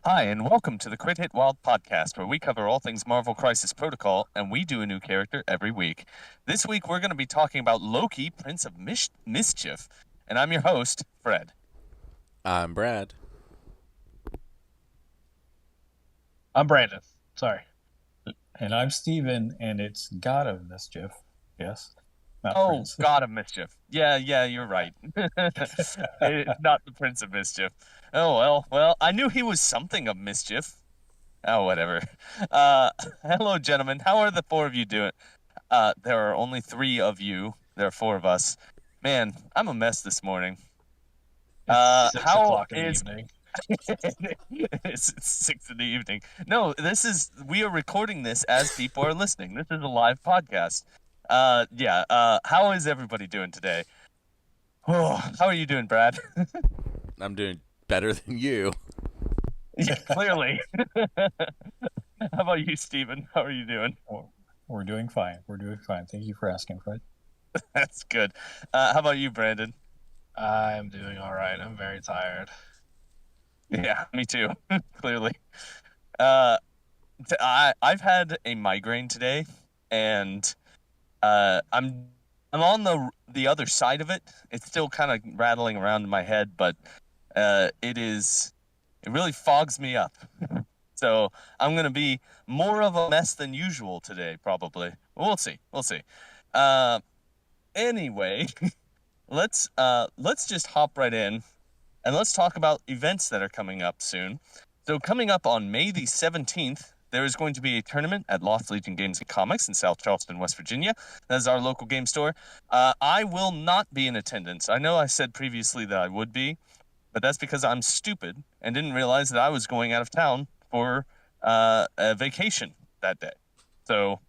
Hi, and welcome to the Crit Hit Wild podcast, where we cover all things Marvel Crisis Protocol, and we do a new character every week. This week, we're going to be talking about Loki, Prince of Mischief, and I'm your host, Fred. I'm Brad. I'm Brandon. Sorry. And I'm Steven, and it's God of Mischief. Yes, not Oh, Prince. God of Mischief. Yeah, you're right. It's not the Prince of Mischief. Oh, well, I knew he was something of mischief. Oh, whatever. Uh, Hello, gentlemen. How are the four of you doing? There are only three of you. There are four of us. Man, I'm a mess this morning. It's six How o'clock in the is evening. it's 6 in the evening? No, we are recording this as people are listening. This is a live podcast. Yeah. How is everybody doing today? Oh, how are you doing, Brad? I'm doing better than you. Yeah, clearly. How about you, Steven? How are you doing? We're doing fine. We're doing fine. Thank you for asking, Fred. That's good. How about you, Brandon? I'm doing all right. I'm very tired. Yeah, me too. Clearly. Uh, I've had a migraine today, and I'm on the other side of it. It's still kind of rattling around in my head, but it really fogs me up. So I'm gonna be more of a mess than usual today, probably. We'll see. We'll see. Uh, anyway, let's just hop right in, and let's talk about events that are coming up soon. So coming up on May the 17th, there is going to be a tournament at Lost Legion Games and Comics in South Charleston, West Virginia. That is our local game store. I will not be in attendance. I know I said previously that I would be, but that's because I'm stupid and didn't realize that I was going out of town for a vacation that day. So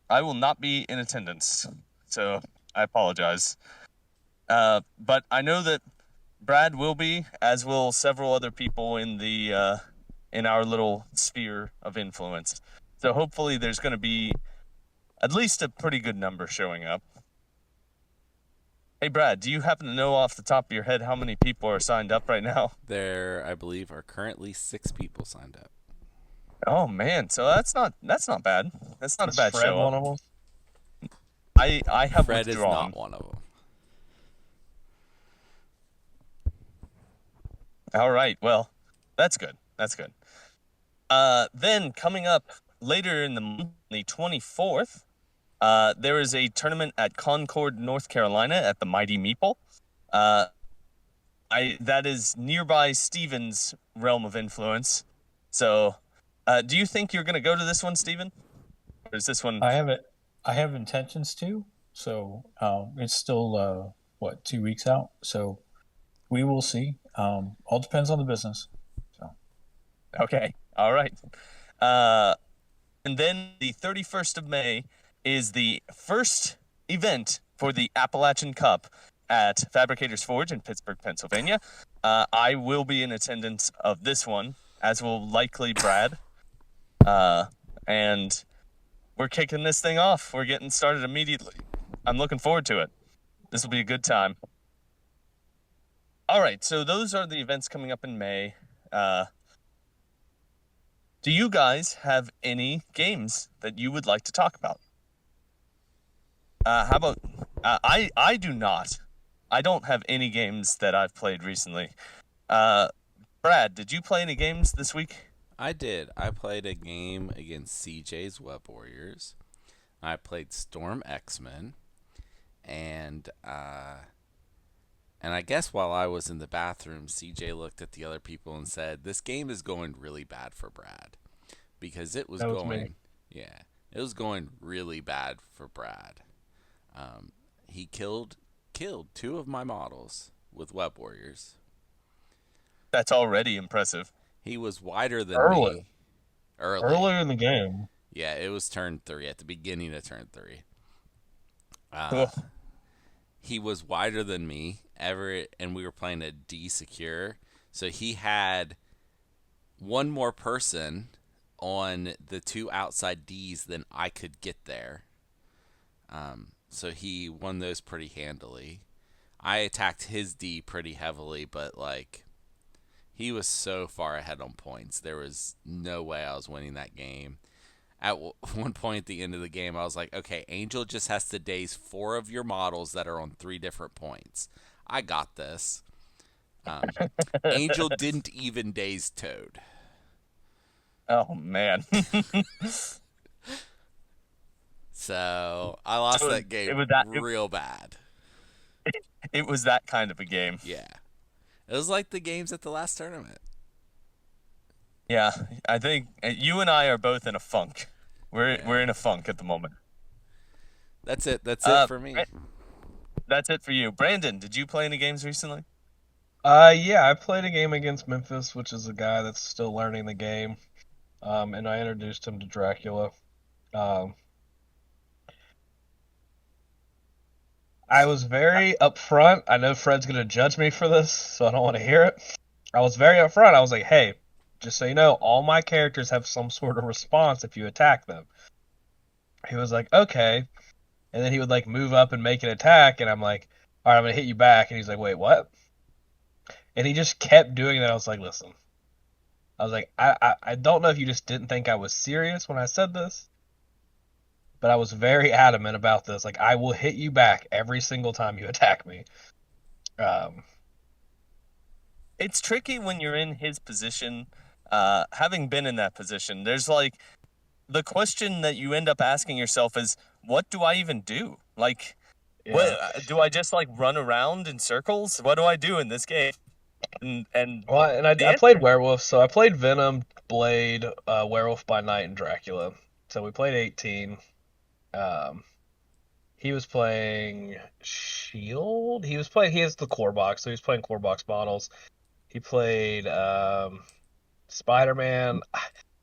I will not be in attendance. So I apologize. But I know that Brad will be, as will several other people in our little sphere of influence. So hopefully there's going to be at least a pretty good number showing up. Hey Brad, do you happen to know off the top of your head how many people are signed up right now? There, I believe, are currently 6 people signed up. Oh man, so that's not bad. That's not a Is bad Fred show one up. of them? I have Fred is withdrawn. not one of them. All right, well, that's good. That's good. Then coming up later in the month, the 24th, there is a tournament at Concord, North Carolina at the Mighty Meeple. That is nearby Steven's realm of influence. So, do you think you're going to go to this one, Steven? Or is this one? I have it. I have intentions to. So it's still 2 weeks out. So we will see. All depends on the business. So Okay, all right. And then the 31st of May is the first event for the Appalachian Cup at Fabricators Forge in Pittsburgh, Pennsylvania. I will be in attendance of this one, as will likely Brad. And we're kicking this thing off. We're getting started immediately. I'm looking forward to it. This will be a good time. All right, so those are the events coming up in May. Do you guys have any games that you would like to talk about? How about I do not. I don't have any games that I've played recently. Brad, did you play any games this week? I did. I played a game against CJ's Web Warriors. I played Storm X-Men, and I guess while I was in the bathroom, CJ looked at the other people and said, "This game is going really bad for Brad," because it was That was going, me. yeah, it was going really bad for Brad. He killed two of my models with Web Warriors. That's already impressive. He was wider than Early. me early. Earlier in the game. Yeah, it was turn 3, at the beginning of turn 3. Cool. He was wider than me, Everett, and we were playing a D secure. So he had one more person on the two outside Ds than I could get there. So he won those pretty handily. I attacked his D pretty heavily, but like He was so far ahead on points. There was no way I was winning that game. At one point at the end of the game, I was like, okay, Angel just has to daze 4 of your models that are on 3 different points. I got this. Angel didn't even daze Toad. Oh man. So I lost So that it game was that real bad. it was that kind of a game. Yeah. It was like the games at the last tournament. Yeah, I think you and I are both in a funk. We're Yeah. in a funk at the moment. That's it. That's it for Bra- me. that's it for you. Brandon, did you play any games recently? Yeah, I played a game against Memphis, which is a guy that's still learning the game. And I introduced him to Dracula. Um, I was very upfront. I know Fred's gonna judge me for this, so I don't want to hear it. I was very upfront. I was like, "Hey, just so you know, all my characters have some sort of response if you attack them." He was like, "Okay," and then he would like move up and make an attack, and I'm like, "All right, I'm gonna hit you back," and he's like, "Wait, what?" And he just kept doing that. I was like, "Listen," I was like, I don't know if you just didn't think I was serious when I said this, but I was very adamant about this. Like, I will hit you back every single time you attack me. Um, It's tricky when you're in his position. Having been in that position, there's like the question that you end up asking yourself is, what do I even do? Like, what yeah. do I just like run around in circles? What do I do in this game? And Well, and the I played answer, Werewolf, so I played Venom, Blade, Werewolf by Night, and Dracula. So we played 18. Um, he was playing Shield. He has the core box, so he was playing core box models. He played Spider Man.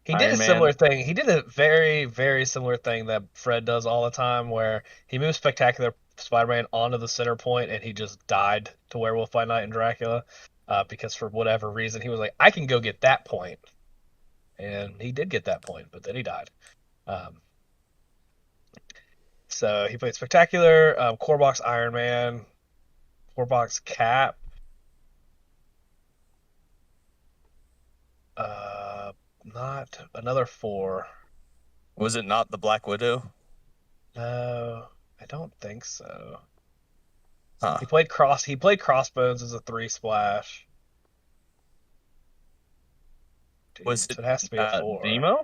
He did a Iron Man. similar thing. He did a very, very similar thing that Fred does all the time, where he moves Spectacular Spider-Man onto the center point, and he just died to Werewolf by Night and Dracula, because for whatever reason he was like, I can go get that point, and he did get that point, but then he died. Um, so he played Spectacular, Core Box Iron Man, Core Box Cap, uh, not another four. Was it not the Black Widow? No, I don't think so. Huh. He played Crossbones as a three splash. Was Dude, it so it has to be a four. Zemo?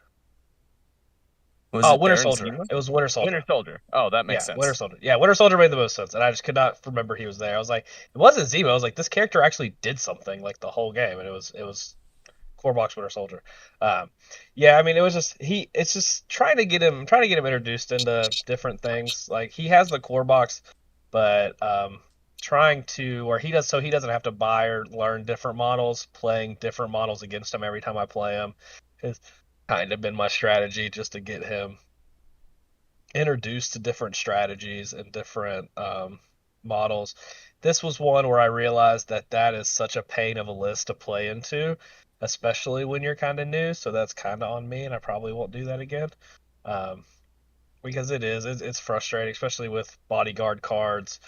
Was Oh, it Winter Baron Soldier. Zemo? It was Winter Winter Soldier. Soldier. Oh, that makes Yeah, Winter sense. Soldier. Yeah, Winter Soldier made the most sense, and I just could not remember he was there. I was like, it wasn't Zemo. I was like, this character actually did something like the whole game, and it was core box Winter Soldier. Um, yeah, I mean, it was just It's just trying to get him introduced into different things. Like he has the core box, but trying to or he does so he doesn't have to buy or learn different models. Playing different models against him every time I play him has kind of been my strategy, just to get him introduced to different strategies and different models. This was one where I realized that that is such a pain of a list to play into, especially when you're kind of new. So that's kind of on me, and I probably won't do that again, um, because it's frustrating, especially with bodyguard cards,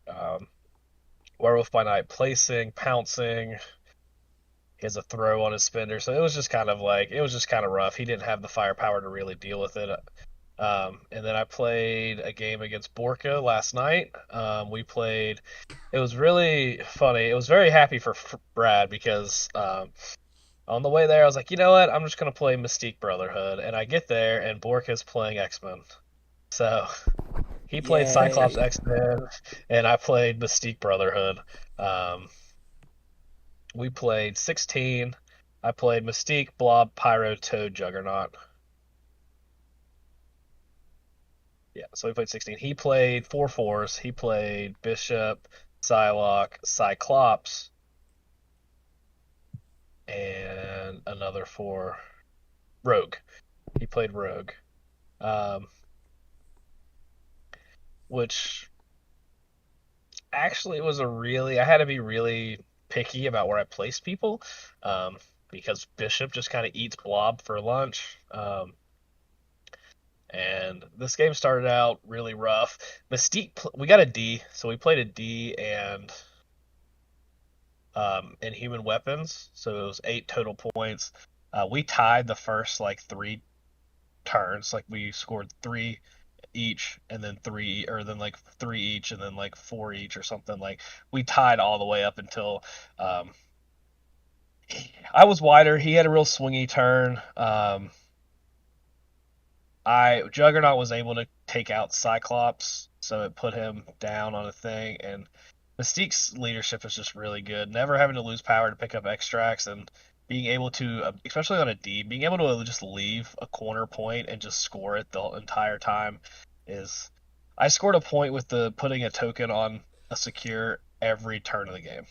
um, Werewolf by Night placing, pouncing. He has a throw on his spender, so it was just kind of rough. He didn't have the firepower to really deal with it. And then I played a game against Borka last night. We played. It was really funny. It was very happy for Brad because on the way there I was like, you know what? I'm just gonna play Mystique Brotherhood, and I get there and Borka's playing X-Men. So he played Cyclops Yay. X-Men, and I played Mystique Brotherhood. Um, we played 16. I played Mystique, Blob, Pyro, Toad, Juggernaut. Yeah, so we played 16. He played four fours. He played Bishop, Psylocke, Cyclops, and another four, Rogue. He played Rogue, um, which actually was I had to be really picky about where I placed people, um, because Bishop just kind of eats Blob for lunch. And this game started out really rough. Mystique, we got a D, so we played a D, and in human weapons, so it was 8 total points. We tied the first like 3 turns, like we scored 3 each, and then like 3 each, and then like 4 each or something. Like we tied all the way up until um, I was wider. He had a real swingy turn. I Juggernaut was able to take out Cyclops, so it put him down on a thing. And Mystique's leadership is just really good. Never having to lose power to pick up extracts and being able to, especially on a D, being able to just leave a corner point and just score it the entire time is. I scored a point with the putting a token on a secure every turn of the game.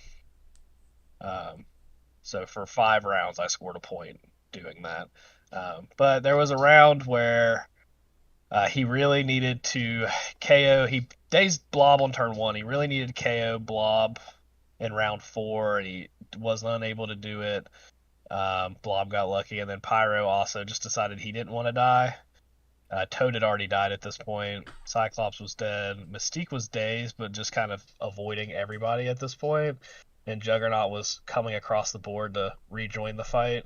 Um, so for 5 rounds, I scored a point doing that. But there was a round where he really needed to KO. He dazed Blob on turn 1. He really needed to KO Blob in round 4, and he was unable to do it. Blob got lucky, and then Pyro also just decided he didn't want to die. Toad had already died at this point. Cyclops was dead. Mystique was dazed, but just kind of avoiding everybody at this point. And Juggernaut was coming across the board to rejoin the fight.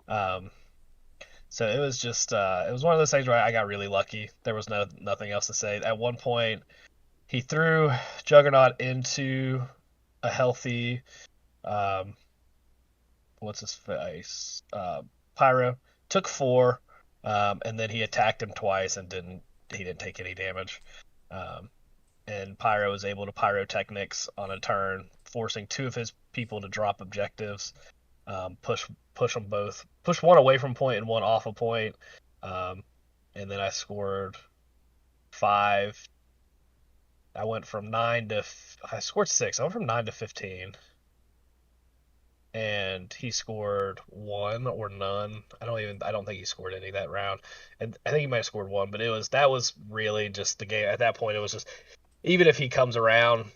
Um, so it was just it was one of those things where I got really lucky. There was nothing else to say. At one point, he threw Juggernaut into a healthy what's his face Pyro, took 4, and then he attacked him twice and he didn't take any damage. And Pyro was able to pyrotechnics on a turn, forcing 2 of his people to drop objectives. Push them both, push one away from point and one off a point, and then I scored 5. I went from 9 to I scored 6. I went from 9 to 15, and he scored 1 or none. I don't think he scored any that round, and I think he might have scored 1, but that was really just the game at that point. It was just, even if he comes around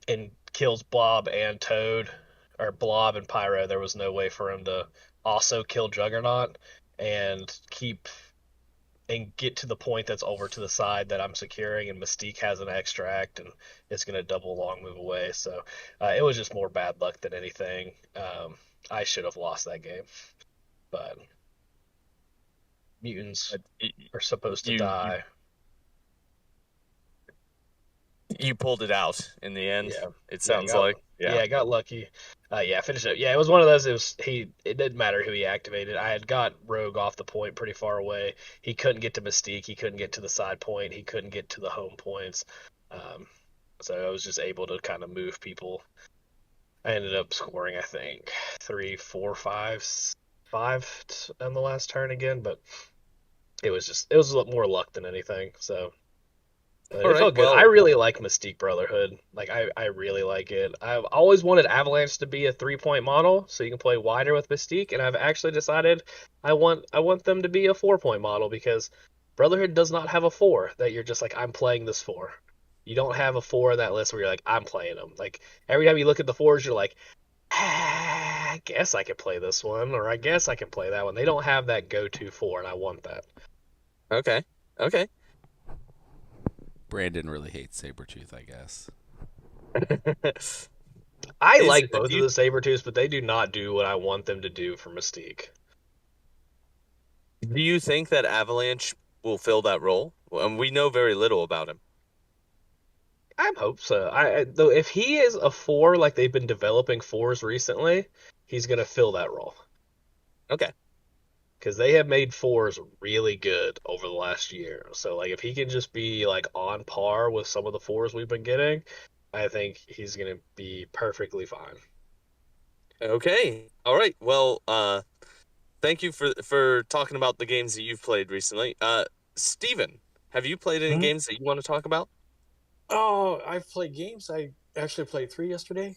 and kills Blob and Toad, or Blob and Pyro, there was no way for him to also kill Juggernaut and get to the point that's over to the side that I'm securing, and Mystique has an extract and it's going to double long move away. So it was just more bad luck than anything. I should have lost that game, but mutants are supposed to die. You pulled it out in the end. Yeah. It sounds like. Yeah, I got lucky. Finished it. Yeah, it was one of those. It didn't matter who he activated. I had got Rogue off the point pretty far away. He couldn't get to Mystique. He couldn't get to the side point. He couldn't get to the home points. So I was just able to kind of move people. I ended up scoring, I think, 3, 4, 5 on the last turn again, but it was a lot more luck than anything. So. It felt good. I really like Mystique Brotherhood. Like I really like it. I've always wanted Avalanche to be a 3-point model, so you can play wider with Mystique. And I've actually decided I want them to be a 4-point model, because Brotherhood does not have a 4 that you're just like, I'm playing this 4. You don't have a 4 in that list where you're like, I'm playing them. Like every time you look at the 4s, you're like, I guess I could play this one, or I guess I can play that one. They don't have that go-to 4, and I want that. Okay. Brandon really hates Sabretooth, I guess. I like both of the Sabretooths, but they do not do what I want them to do for Mystique. Do you think that Avalanche will fill that role? We know very little about him. I hope so. Though if he is a 4, like they've been developing 4s recently, he's gonna fill that role. Okay. Because they have made 4s really good over the last year. So like if he can just be like on par with some of the 4s we've been getting, I think he's gonna be perfectly fine. Okay. All right. Well, thank you for talking about the games that you've played recently. Steven, have you played any games that you want to talk about? Oh, I've played games. I actually played 3 yesterday.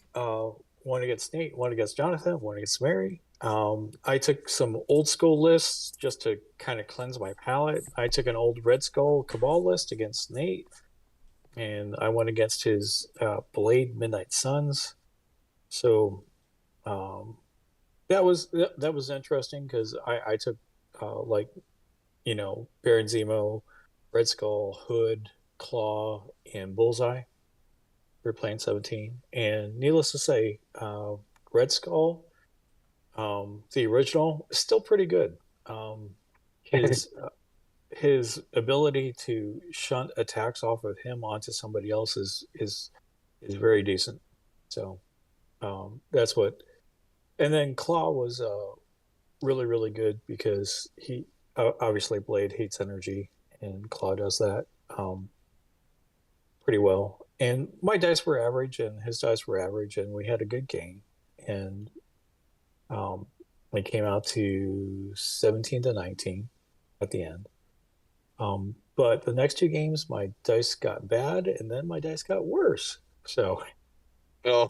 One against Nate, one against Jonathan, one against Mary. I took some old school lists just to kind of cleanse my palate. I took an old Red Skull Cabal list against Nate, and I went against his Blade Midnight Suns. So that was interesting, because I took Baron Zemo, Red Skull, Hood, Claw, and Bullseye. we're playing 17, and needless to say, Red Skull, the original, is still pretty good. Um, his his ability to shunt attacks off of him onto somebody else is very decent. So that's what. And then Claw was really really good because he obviously Blade hates energy, and Claw does that pretty well. And my dice were average, and his dice were average, and we had a good game. And um, we came out to 17-19 at the end. But the next two games, my dice got bad, and then my dice got worse. So, Oh,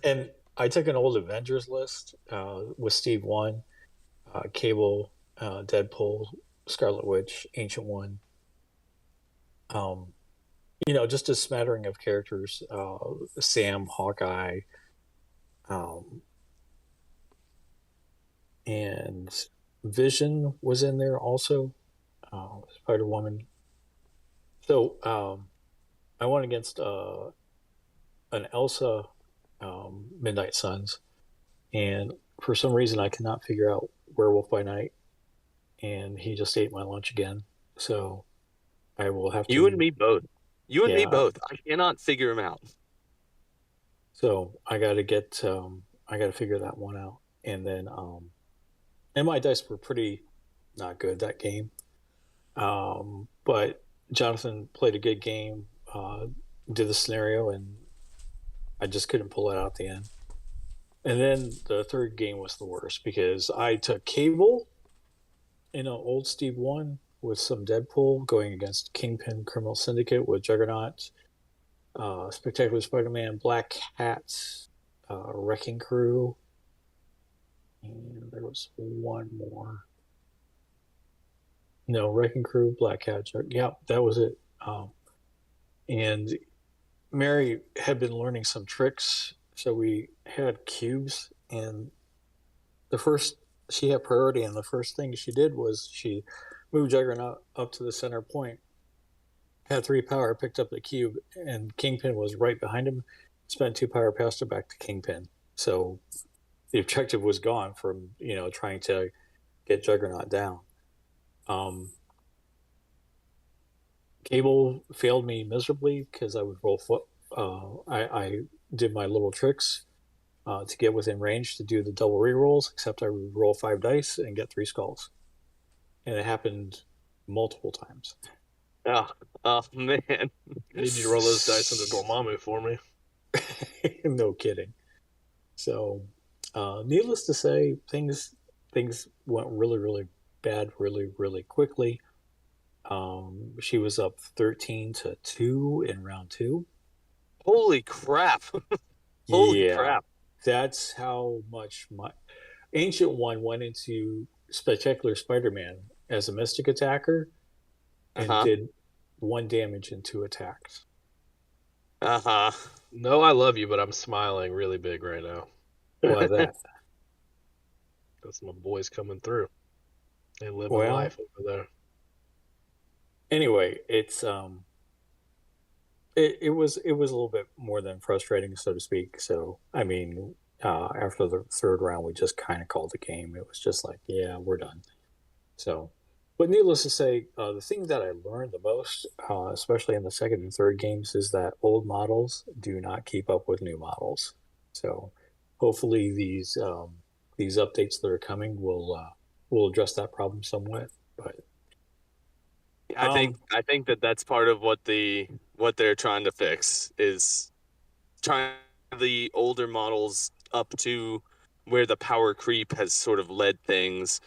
and I took an old Avengers list with Steve One, Cable, Deadpool, Scarlet Witch, Ancient One. Um, just a smattering of characters. Sam, Hawkeye, um, and Vision was in there also. Spider Woman. So I went against an Elsa Midnight Suns, and for some reason I cannot figure out Werewolf by Night, and he just ate my lunch again. So I will have you and to, me both. You and me yeah. both. I cannot figure him out. So I got to figure that one out, and then and my dice were pretty not good that game. But Jonathan played a good game, did the scenario, and I just couldn't pull it out at the end. And then the third game was the worst because I took Cable in an old Steve One with some Deadpool going against Kingpin Criminal Syndicate with Juggernaut, Spectacular Spider-Man, Black Cat, Wrecking Crew, and there was one more. No, Wrecking Crew, Black Cat, yeah, that was it. And Mary had been learning some tricks, so we had cubes, and the first she had priority, and the first thing she did was she moved Juggernaut up to the center point, had 3 power, picked up the cube, and Kingpin was right behind him. Spent 2 power, passed it back to Kingpin. So the objective was gone from trying to get Juggernaut down. Um, Cable failed me miserably because I would roll foot. I did my little tricks to get within range to do the double rerolls, except I would roll 5 dice and get 3 skulls. And it happened multiple times. Oh, oh man. I need you to roll those dice into Dormammu for me. No kidding. So, needless to say, things went really, really bad, really, really quickly. She was up 13-2 in round 2. Holy crap. Holy Yeah, crap. that's how much my Ancient One went into Spectacular Spider-Man as a Mystic attacker and did 1 damage in 2 attacks. Uh-huh. No, I love you, but I'm smiling really big right now. Why that? That's my boys coming through. They live Well, life over there. Anyway, it's it was a little bit more than frustrating, so to speak. So I mean, after the third round, we just kind of called the game. It was just like, yeah, we're done. So, but needless to say, the thing that I learned the most, especially in the second and third games, is that old models do not keep up with new models. So, hopefully, these updates that are coming will address that problem somewhat. But I think that that's part of what they're trying to fix is trying the older models up to where the power creep has sort of led things.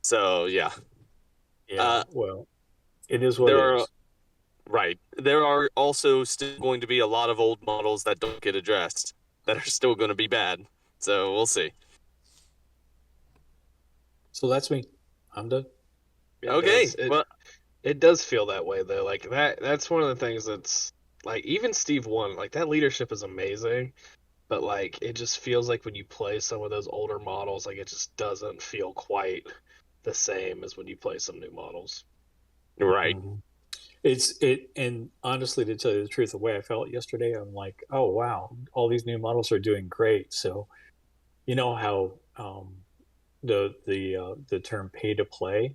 So yeah. well, it is what There it are is. right. There are also still going to be a lot of old models that don't get addressed that are still going to be bad. So we'll see. So that's me. I'm done. Okay. Well, It does feel that way though. Like that's one of the things that's like even Steve One, like that leadership is amazing, but like it just feels like when you play some of those older models, like it just doesn't feel quite the same as when you play some new models. right. Mhm. And honestly, to tell you the truth, the way I felt yesterday, I'm like, oh wow, all these new models are doing great. So you know how the term pay to play,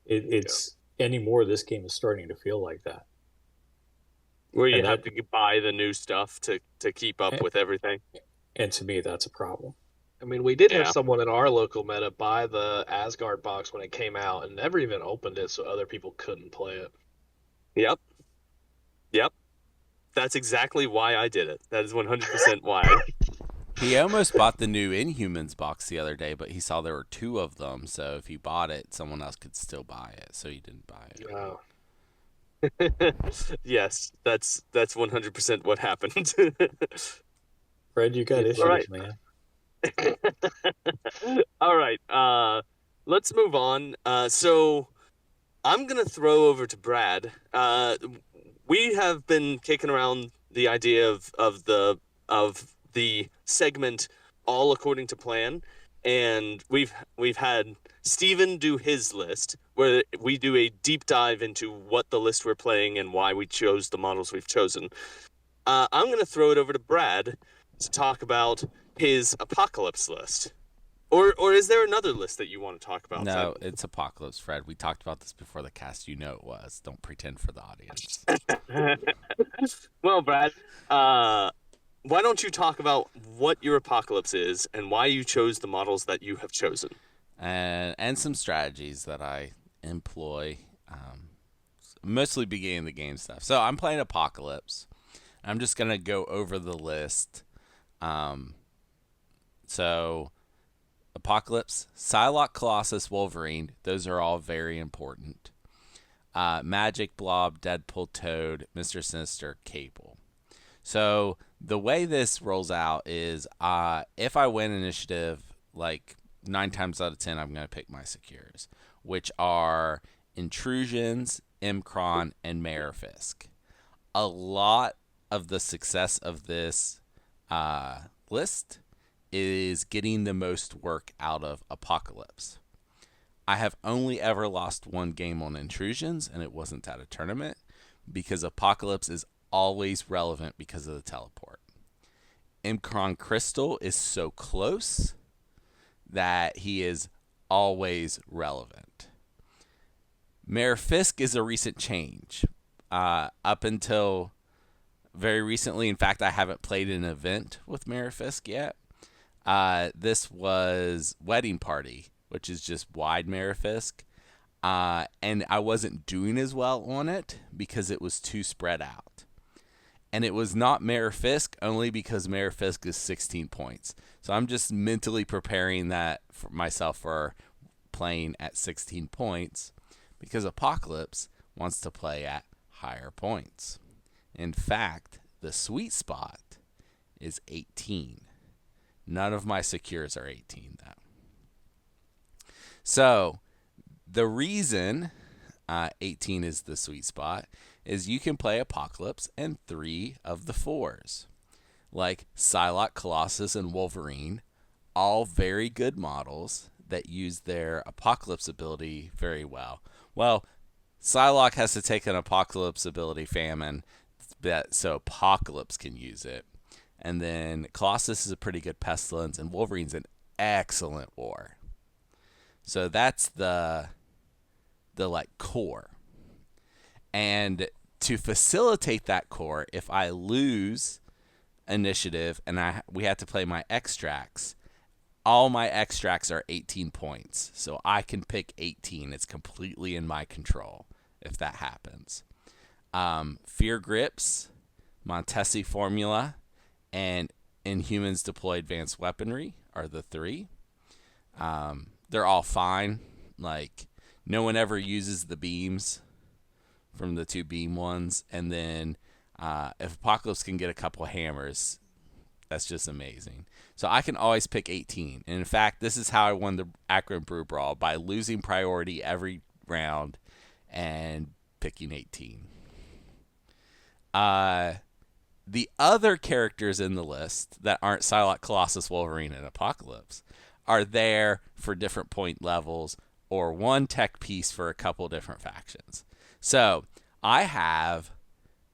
it's anymore. This game is starting to feel like that, Where you and have that to buy the new stuff to keep up with everything. and to me that's a problem. I mean, we did have Yeah. someone in our local meta buy the Asgard box when it came out and never even opened it so other people couldn't play it. Yep. Yep. That's exactly why I did it. That is 100% why. He almost bought the new Inhumans box the other day, but he saw there were 2 of them, so if he bought it, someone else could still buy it, so he didn't buy it. Oh. Yes, that's 100% what happened. Fred, you got All issues, right. man. All right. Let's move on. So I'm gonna throw over to Brad. We have been kicking around the idea of the segment all according to plan, and we've had Steven do his list, where we do a deep dive into what the list we're playing and why we chose the models we've chosen. I'm gonna throw it over to Brad to talk about his apocalypse list. Or is there another list that you want to talk about? No, it's Apocalypse, Fred. We talked about this before the cast. You know it was. Don't pretend for the audience. Well, Brad, why don't you talk about what your apocalypse is and why you chose the models that you have chosen? And some strategies that I employ, mostly beginning the game stuff. So I'm playing Apocalypse. I'm just going to go over the list. So Apocalypse, Psylocke, Colossus, Wolverine, those are all very important. Magic, Blob, Deadpool, Toad, Mr. Sinister, Cable. So the way this rolls out is if I win initiative, like 9 times out of 10, I'm going to pick my secures, which are Intrusions, Imkron, and Mayor Fisk. A lot of the success of this list is getting the most work out of Apocalypse. I have only ever lost 1 game on Intrusions, and it wasn't at a tournament, because Apocalypse is always relevant because of the teleport. Imkron Crystal is so close that he is always relevant. Mayor Fisk is a recent change. Up until very recently, in fact, I haven't played an event with Mayor Fisk yet. This was Wedding Party, which is just wide Mayor Fisk. And I wasn't doing as well on it because it was too spread out. And it was not Mayor Fisk only because Mayor Fisk is 16 points. So I'm just mentally preparing that for myself for playing at 16 points because Apocalypse wants to play at higher points. In fact, the sweet spot is 18. None of my secures are 18, though. So the reason 18 is the sweet spot is you can play Apocalypse and 3 of the 4s. Like Psylocke, Colossus, and Wolverine, all very good models that use their Apocalypse ability very well. Well, Psylocke has to take an Apocalypse ability, Famine, so Apocalypse can use it. And then Colossus is a pretty good Pestilence, and Wolverine's an excellent War. So that's the like core. And to facilitate that core, if I lose initiative and we have to play my extracts, all my extracts are 18 points. So I can pick 18. It's completely in my control if that happens. Fear Grips, Montesi Formula, and Inhumans Deploy Advanced Weaponry are the 3. They're all fine. Like, no one ever uses the beams from the 2 beam ones. And then if Apocalypse can get a couple hammers, that's just amazing. So I can always pick 18. And in fact, this is how I won the Akron Brew Brawl, by losing priority every round and picking 18. The other characters in the list that aren't Psylocke, Colossus, Wolverine, and Apocalypse are there for different point levels or one tech piece for a couple different factions. So I have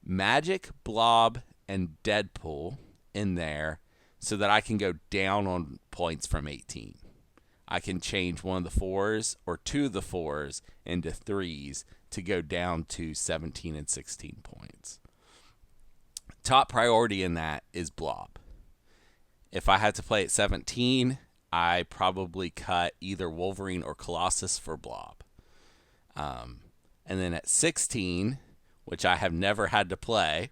Magic, Blob, and Deadpool in there so that I can go down on points from 18. I can change one of the 4s or 2 of the 4s into 3s to go down to 17 and 16 points. Top priority in that is Blob. If I had to play at 17, I probably cut either Wolverine or Colossus for Blob. And then at 16, which I have never had to play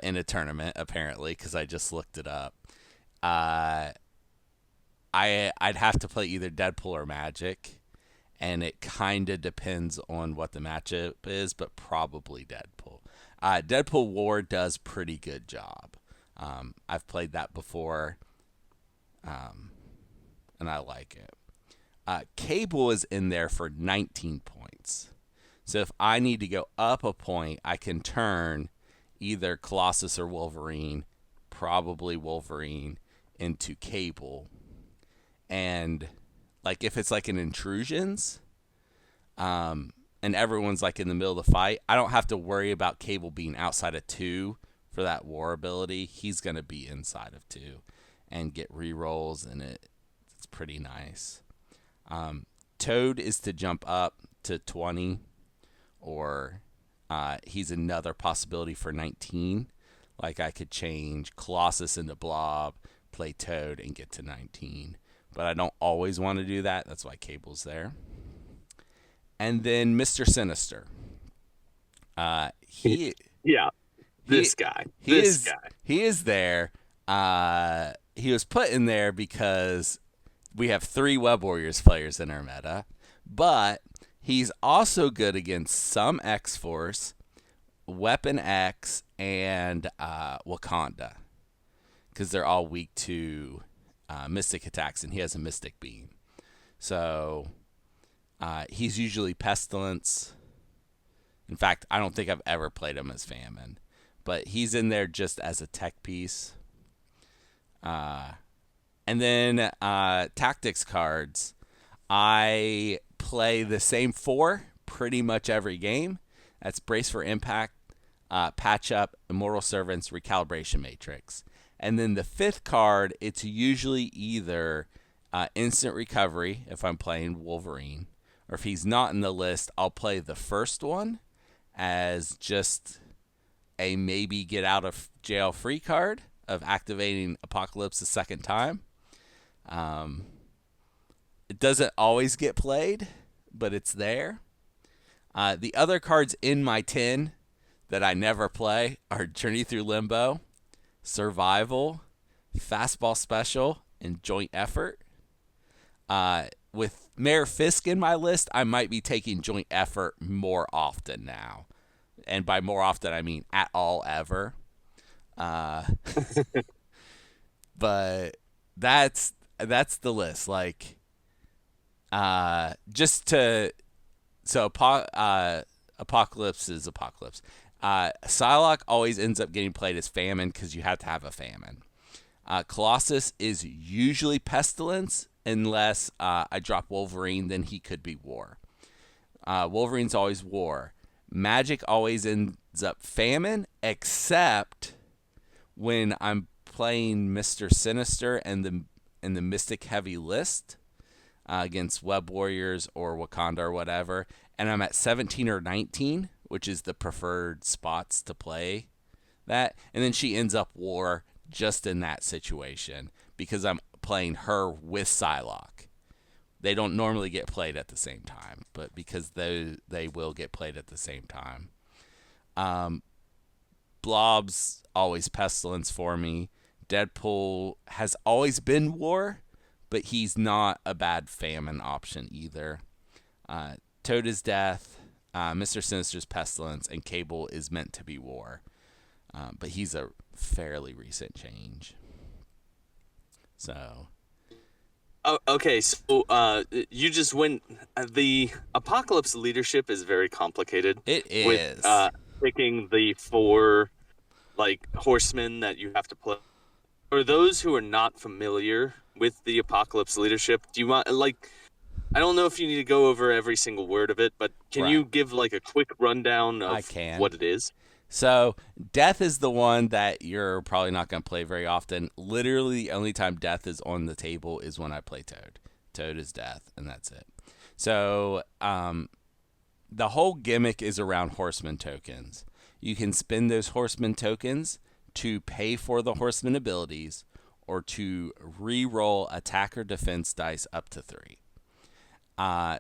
in a tournament, apparently, because I just looked it up, I'd have to play either Deadpool or Magic, and it kind of depends on what the matchup is, but probably Deadpool. Deadpool War does pretty good job. I've played that before, and I like it. Cable is in there for 19 points. So if I need to go up a point, I can turn either Colossus or Wolverine, probably Wolverine, into Cable. And like if it's like an intrusions, and everyone's like in the middle of the fight, I don't have to worry about Cable being outside of 2 for that war ability. He's going to be inside of 2 and get rerolls, and it's pretty nice. Toad is to jump up to 20, or he's another possibility for 19. Like I could change Colossus into Blob, play Toad, and get to 19. But I don't always want to do that. That's why Cable's there. And then Mr. Sinister. This guy. He is there. He was put in there because we have 3 Web Warriors players in our meta, but he's also good against some X-Force, Weapon X, and Wakanda, because they're all weak to Mystic attacks, and he has a Mystic Beam. So he's usually Pestilence. In fact, I don't think I've ever played him as Famine, but he's in there just as a tech piece. And then tactics cards. I play the same 4 pretty much every game. That's Brace for Impact, Patch Up, Immortal Servants, Recalibration Matrix. And then the 5th card, it's usually either Instant Recovery if I'm playing Wolverine, or if he's not in the list, I'll play the first one as just a maybe get out of jail free card of activating Apocalypse a second time. It doesn't always get played, but it's there. The other cards in my 10 that I never play are Journey Through Limbo, Survival, Fastball Special, and Joint Effort. With Mayor Fisk in my list, I might be taking Joint Effort more often now. And by more often, I mean at all ever. But that's the list. Like, Apocalypse is Apocalypse. Psylocke always ends up getting played as Famine because you have to have a Famine. Colossus is usually Pestilence unless I drop Wolverine, then he could be War. Wolverine's always War. Magic always ends up Famine, except when I'm playing Mr. Sinister and the Mystic Heavy list against Web Warriors or Wakanda or whatever, and I'm at 17 or 19, which is the preferred spots to play that, and then she ends up War just in that situation because I'm playing her with Psylocke. They don't normally get played at the same time, but because they will get played at the same time. Blob's always Pestilence for me. Deadpool has always been War, but he's not a bad Famine option either. Toad is Death, Mr. Sinister's Pestilence, and Cable is meant to be War. But he's a fairly recent change. So... Okay, so you just went. The Apocalypse leadership is very complicated. It is. With picking the 4 horsemen that you have to play. For those who are not familiar with the Apocalypse leadership, do you want I don't know if you need to go over every single word of it, but can Right. you give like a quick rundown I of can. what it is? So, Death is the one that you're probably not going to play very often. Literally, the only time Death is on the table is when I play Toad. Toad is Death, and that's it. So, the whole gimmick is around Horseman tokens. You can spend those Horseman tokens to pay for the Horseman abilities or to re-roll attack or defense dice up to 3.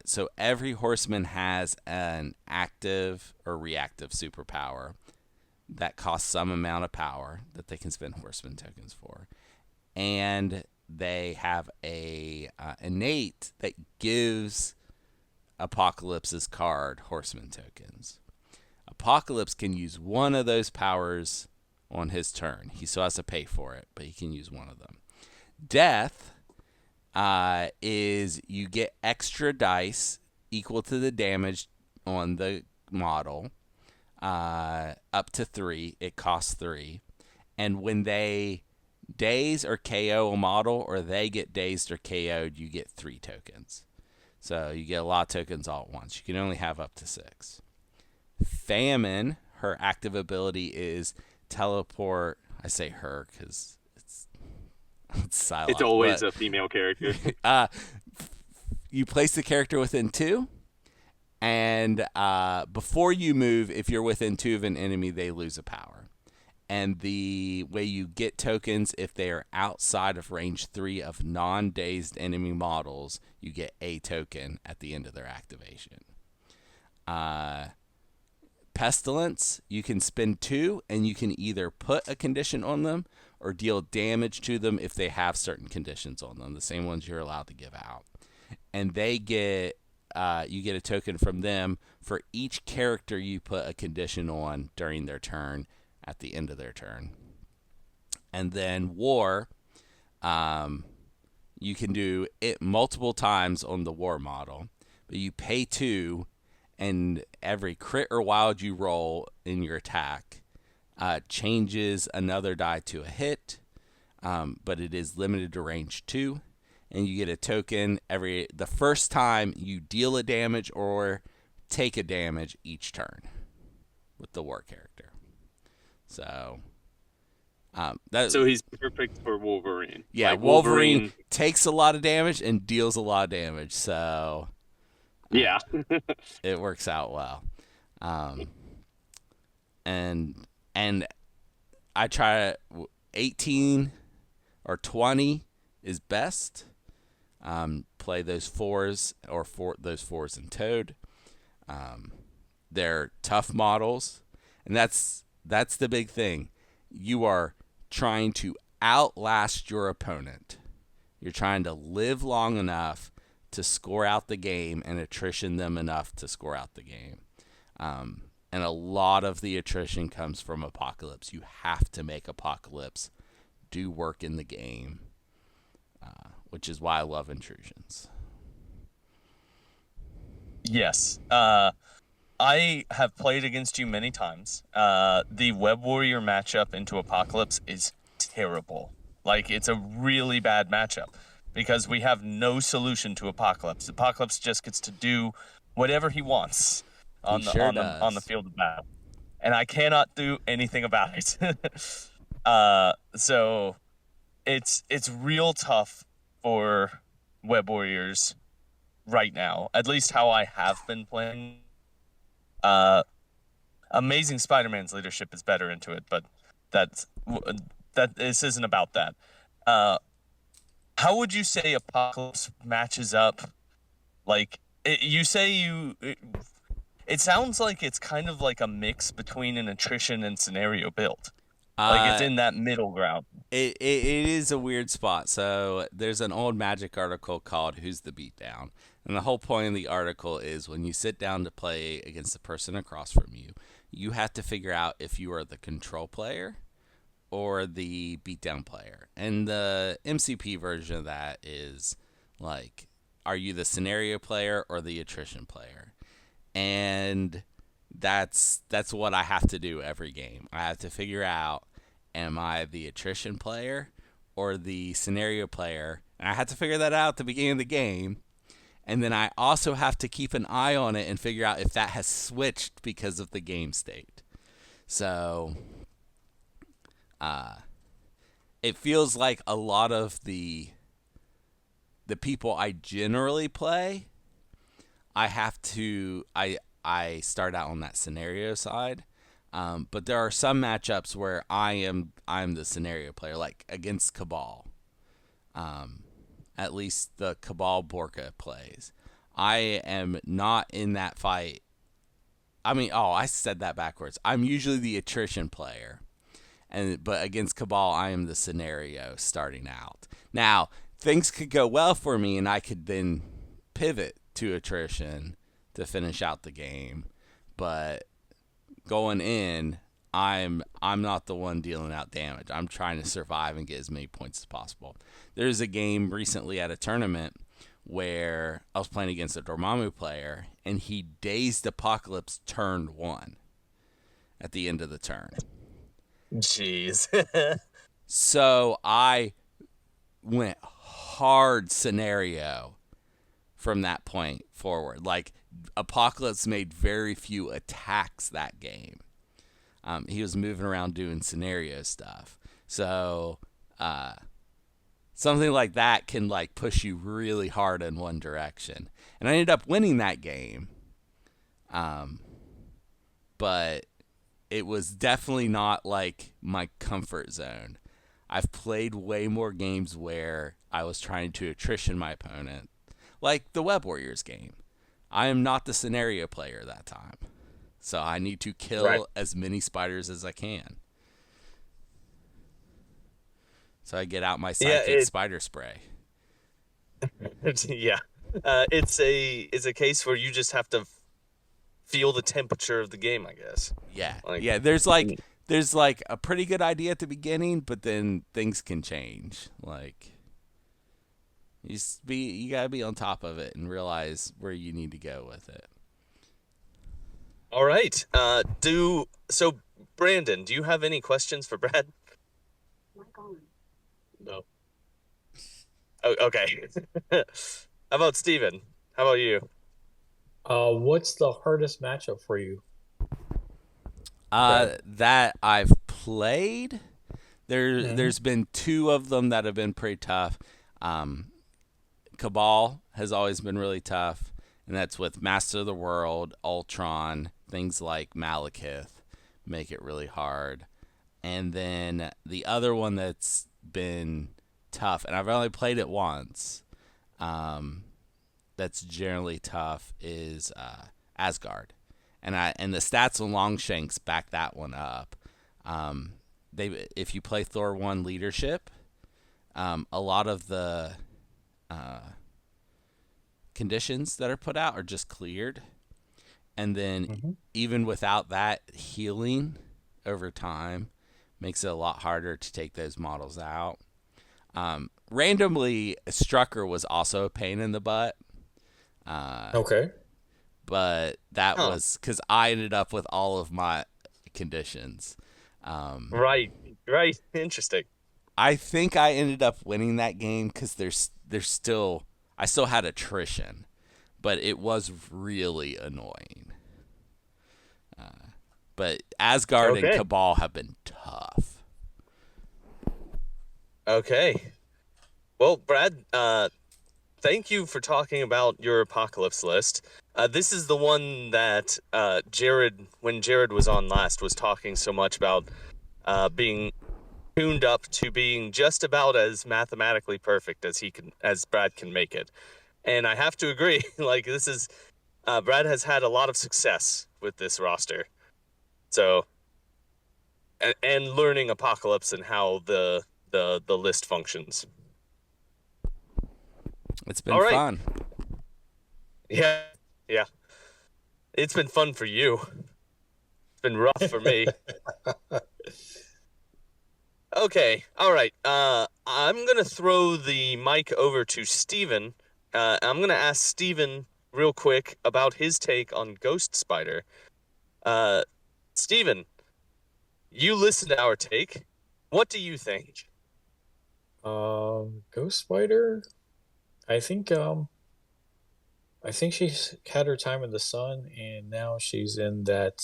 So every Horseman has an active or reactive superpower that costs some amount of power that they can spend Horseman tokens for, and they have a innate that gives Apocalypse's card Horseman tokens. Apocalypse can use one of those powers on his turn. He still has to pay for it, but he can use one of them. Death is you get extra dice equal to the damage on the model, up to 3. It costs 3. And when they daze or KO a model, or they get dazed or KO'd, you get 3 tokens. So you get a lot of tokens all at once. You can only have up to 6. Famine, her active ability is teleport. I say her because it's Psylocke. It's always a female character. You place the character within 2, and before you move, if you're within 2 of an enemy, they lose a power. And the way you get tokens, if they are outside of range 3 of non-dazed enemy models, you get a token at the end of their activation. Pestilence, you can spend 2, and you can either put a condition on them or deal damage to them if they have certain conditions on them, the same ones you're allowed to give out. And they get you get a token from them for each character you put a condition on during their turn at the end of their turn. And then War, you can do it multiple times on the War model, but you pay 2, and every crit or wild you roll in your attack changes another die to a hit, but it is limited to range 2, and you get a token the first time you deal a damage or take a damage each turn with the War character. So, So he's perfect for Wolverine. Yeah, like Wolverine takes a lot of damage and deals a lot of damage, so yeah. it works out well. And I try 18 or 20 is best. Play those 4s or those 4s in Toad. They're tough models, and that's the big thing. You are trying to outlast your opponent. You're trying to live long enough to score out the game and attrition them enough to score out the game. And a lot of the attrition comes from Apocalypse. You have to make Apocalypse do work in the game, which is why I love Intrusions. Yes. I have played against you many times. The Web Warrior matchup into Apocalypse is terrible. Like, it's a really bad matchup because we have no solution to Apocalypse. Apocalypse just gets to do whatever he wants on the field of battle, and I cannot do anything about it. So it's real tough for Web Warriors right now, at least how I have been playing. Amazing Spider-Man's leadership is better into it, but that this isn't about that. How would you say Apocalypse matches up? Like, you say it sounds like it's kind of like a mix between an attrition and scenario build. Like, it's in that middle ground. It is a weird spot. So there's an old Magic article called Who's the Beatdown? And the whole point of the article is when you sit down to play against the person across from you, you have to figure out if you are the control player or the beatdown player. And the MCP version of that is like, are you the scenario player or the attrition player? And that's what I have to do every game. I have to figure out, am I the attrition player or the scenario player? And I have to figure that out at the beginning of the game. And then I also have to keep an eye on it and figure out if that has switched because of the game state. So it feels like a lot of the people I generally play, I start out on that scenario side. But there are some matchups where I'm the scenario player, like against Cabal. At least the Cabal Borka plays. I am not in that fight. I mean, I said that backwards. I'm usually the attrition player. But against Cabal, I am the scenario starting out. Now, things could go well for me, and I could then pivot to attrition to finish out the game. But going in, I'm not the one dealing out damage. I'm trying to survive and get as many points as possible. There's a game recently at a tournament where I was playing against a Dormammu player, and he dazed Apocalypse turn 1 at the end of the turn. Jeez. So I went hard scenario from that point forward. Like, Apocalypse made very few attacks that game. He was moving around doing scenario stuff. So something like that can like push you really hard in one direction. And I ended up winning that game. But it was definitely not like my comfort zone. I've played way more games where I was trying to attrition my opponent, like the Web Warriors game. I am not the scenario player that time. So I need to kill as many spiders as I can. So I get out my psychic spider spray. Yeah. It's a case where you just have to feel the temperature of the game, I guess. Yeah. Like, yeah, there's like a pretty good idea at the beginning, but then things can change. Like, you gotta be on top of it and realize where you need to go with it. All right. So Brandon, do you have any questions for Brad? No. Oh, okay. How about Steven? How about you? What's the hardest matchup for you? That I've played. There's been 2 of them that have been pretty tough. Cabal has always been really tough, and that's with Master of the World, Ultron, things like Malekith make it really hard. And then the other one that's been tough, and I've only played it once, that's generally tough, is Asgard. And the stats on Longshanks back that one up. If you play Thor 1 Leadership, a lot of the conditions that are put out are just cleared. And then even without that, healing over time makes it a lot harder to take those models out. Randomly, Strucker was also a pain in the butt. Okay. But that was because I ended up with all of my conditions. Right. Interesting. I think I ended up winning that game because I still had attrition, but it was really annoying. But Asgard and Cabal have been tough. Okay. Well, Brad, thank you for talking about your Apocalypse list. This is the one that Jared, when Jared was on last, was talking so much about being tuned up to being just about as mathematically perfect as Brad can make it. And I have to agree, like, this is Brad has had a lot of success with this roster. So, and learning Apocalypse and how the list functions. It's been fun. Yeah. It's been fun for you. It's been rough for me. Okay, all right. I'm going to throw the mic over to Steven. I'm going to ask Steven real quick about his take on Ghost Spider. Steven, you listened to our take. What do you think? Ghost Spider? I think I think she's had her time in the sun, and now she's in that.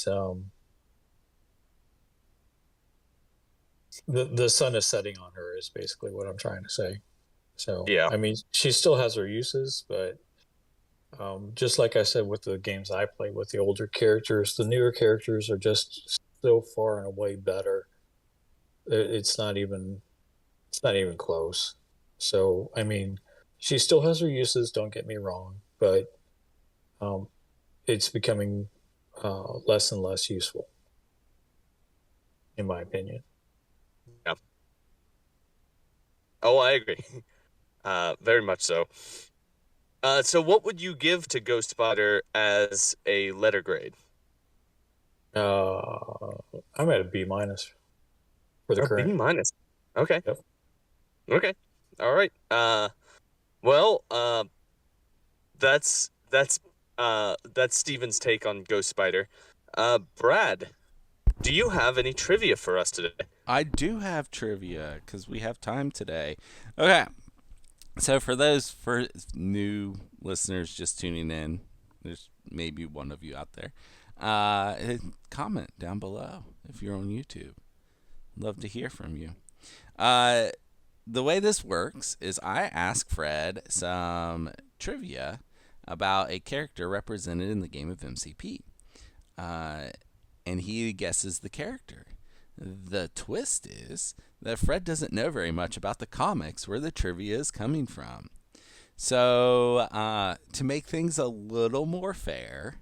The sun is setting on her is basically what I'm trying to say. So Yeah. I mean, she still has her uses, but just like I said with the games I play with the older characters, the newer characters are just so far and away better. It's not even close. So I mean, she still has her uses. Don't get me wrong, but um, it's becoming less and less useful, in my opinion. Yeah. Oh, I agree. Very much so. So what would you give to Ghost Spider as a letter grade? I'm at a B minus for the A B current. minus. Okay. Yep. Okay. All right. Well, that's Steven's take on Ghost Spider. Brad, do you have any trivia for us today? I do have trivia because we have time today. Okay. So for new listeners just tuning in, there's maybe one of you out there. Comment down below if you're on YouTube. Love to hear from you. The way this works is I ask Fred some trivia about a character represented in the game of MCP. And he guesses the character. The twist is that Fred doesn't know very much about the comics where the trivia is coming from. So, to make things a little more fair,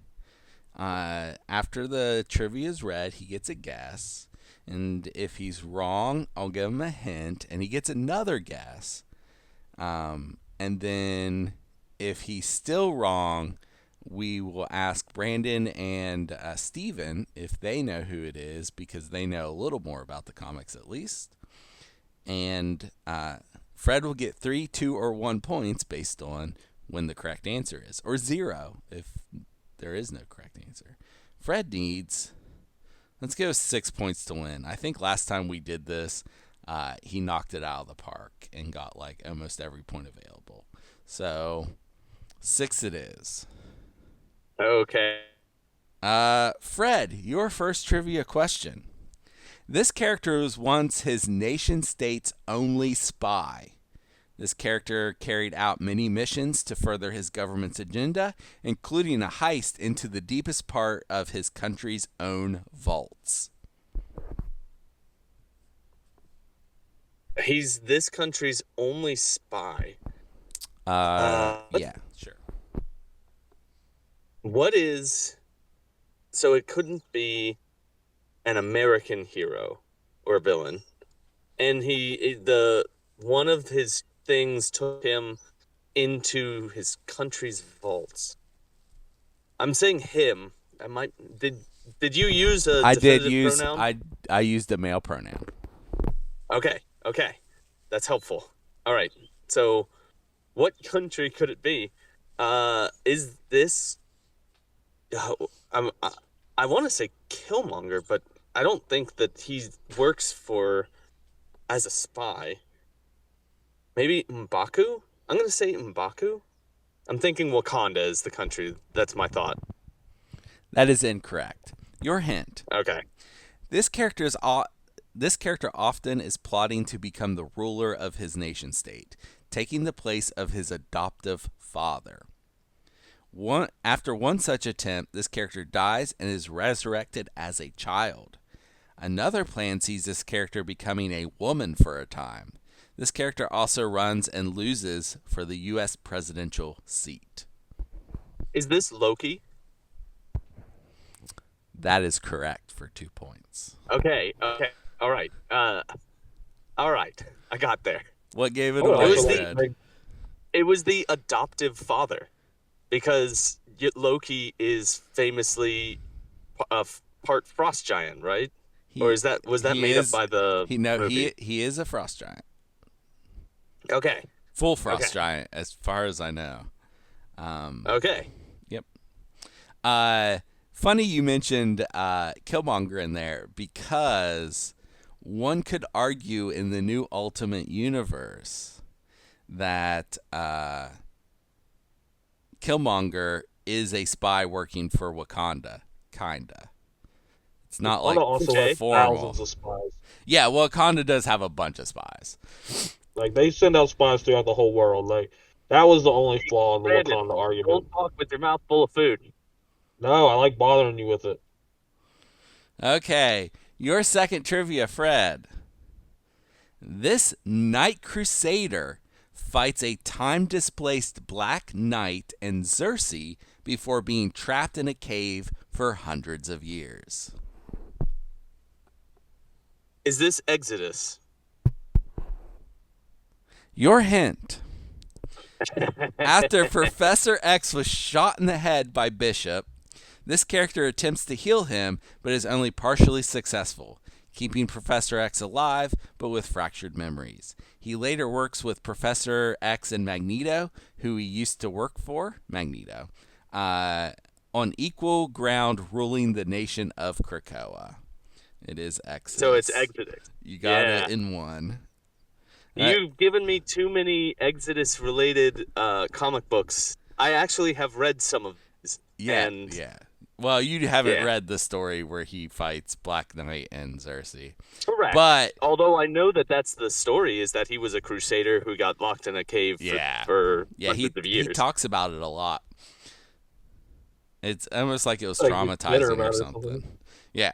after the trivia is read, he gets a guess. And if he's wrong, I'll give him a hint, and he gets another guess. And then if he's still wrong, we will ask Brandon and Steven if they know who it is, because they know a little more about the comics at least. And Fred will get 3, 2, or 1 points based on when the correct answer is, or 0 if there is no correct answer. Fred needs, let's go 6 points to win. I think last time we did this, he knocked it out of the park and got like almost every point available. So 6 it is. Okay. Fred, your first trivia question. This character was once his nation-state's only spy. This character carried out many missions to further his government's agenda, including a heist into the deepest part of his country's own vaults. He's this country's only spy. Yeah, sure. What is... So it couldn't be an American hero or villain. And one of his things took him into his country's vaults. I'm saying him. Did you use a definitive pronoun? I used a male pronoun. Okay. That's helpful. All right. So what country could it be? Is this I want to say Killmonger, but I don't think that he works as a spy. Maybe M'Baku? I'm going to say M'Baku. I'm thinking Wakanda is the country. That's my thought. That is incorrect. Your hint. Okay. This character often is plotting to become the ruler of his nation state, taking the place of his adoptive father. After one such attempt, this character dies and is resurrected as a child. Another plan sees this character becoming a woman for a time. This character also runs and loses for the U.S. presidential seat. Is this Loki? That is correct for 2 points. Okay. All right. All right. I got there. What gave it away, Fred? It was the adoptive father, because Loki is famously part frost giant, right? Was that made up by the movie? He is a frost giant. Okay. Full frost giant, as far as I know. Okay. Yep. Funny you mentioned Killmonger in there, because one could argue in the new Ultimate Universe that Killmonger is a spy working for Wakanda, kinda. It's not like Wakanda also Okay. has formal. thousands of spies. Yeah, Wakanda does have a bunch of spies. Like they send out spies throughout the whole world. Like that was the only flaw in the Brandon, Wakanda argument. don't talk with your mouth full of food. No, I like bothering you with it. Okay, your second trivia, Fred. This Night Crusader fights a time-displaced Black Knight and Cersei before being trapped in a cave for hundreds of years. Is this Exodus? Your hint. After Professor X was shot in the head by Bishop, this character attempts to heal him, but is only partially successful, keeping Professor X alive, but with fractured memories. He later works with Professor X and Magneto, who he used to work for, Magneto, on equal ground ruling the nation of Krakoa. It is Exodus. So it's Exodus. You got Yeah. it in one. You've given me too many Exodus-related comic books. I actually have read some of these. Yeah, and yeah. Well, you haven't Yeah. read the story where he fights Black Knight and Cersei. Correct. But although I know that that's the story, is that he was a crusader who got locked in a cave for yeah, hundreds of years. he talks about it a lot. It's almost like it was Like he's bitter traumatizing about or it or something. something. Yeah.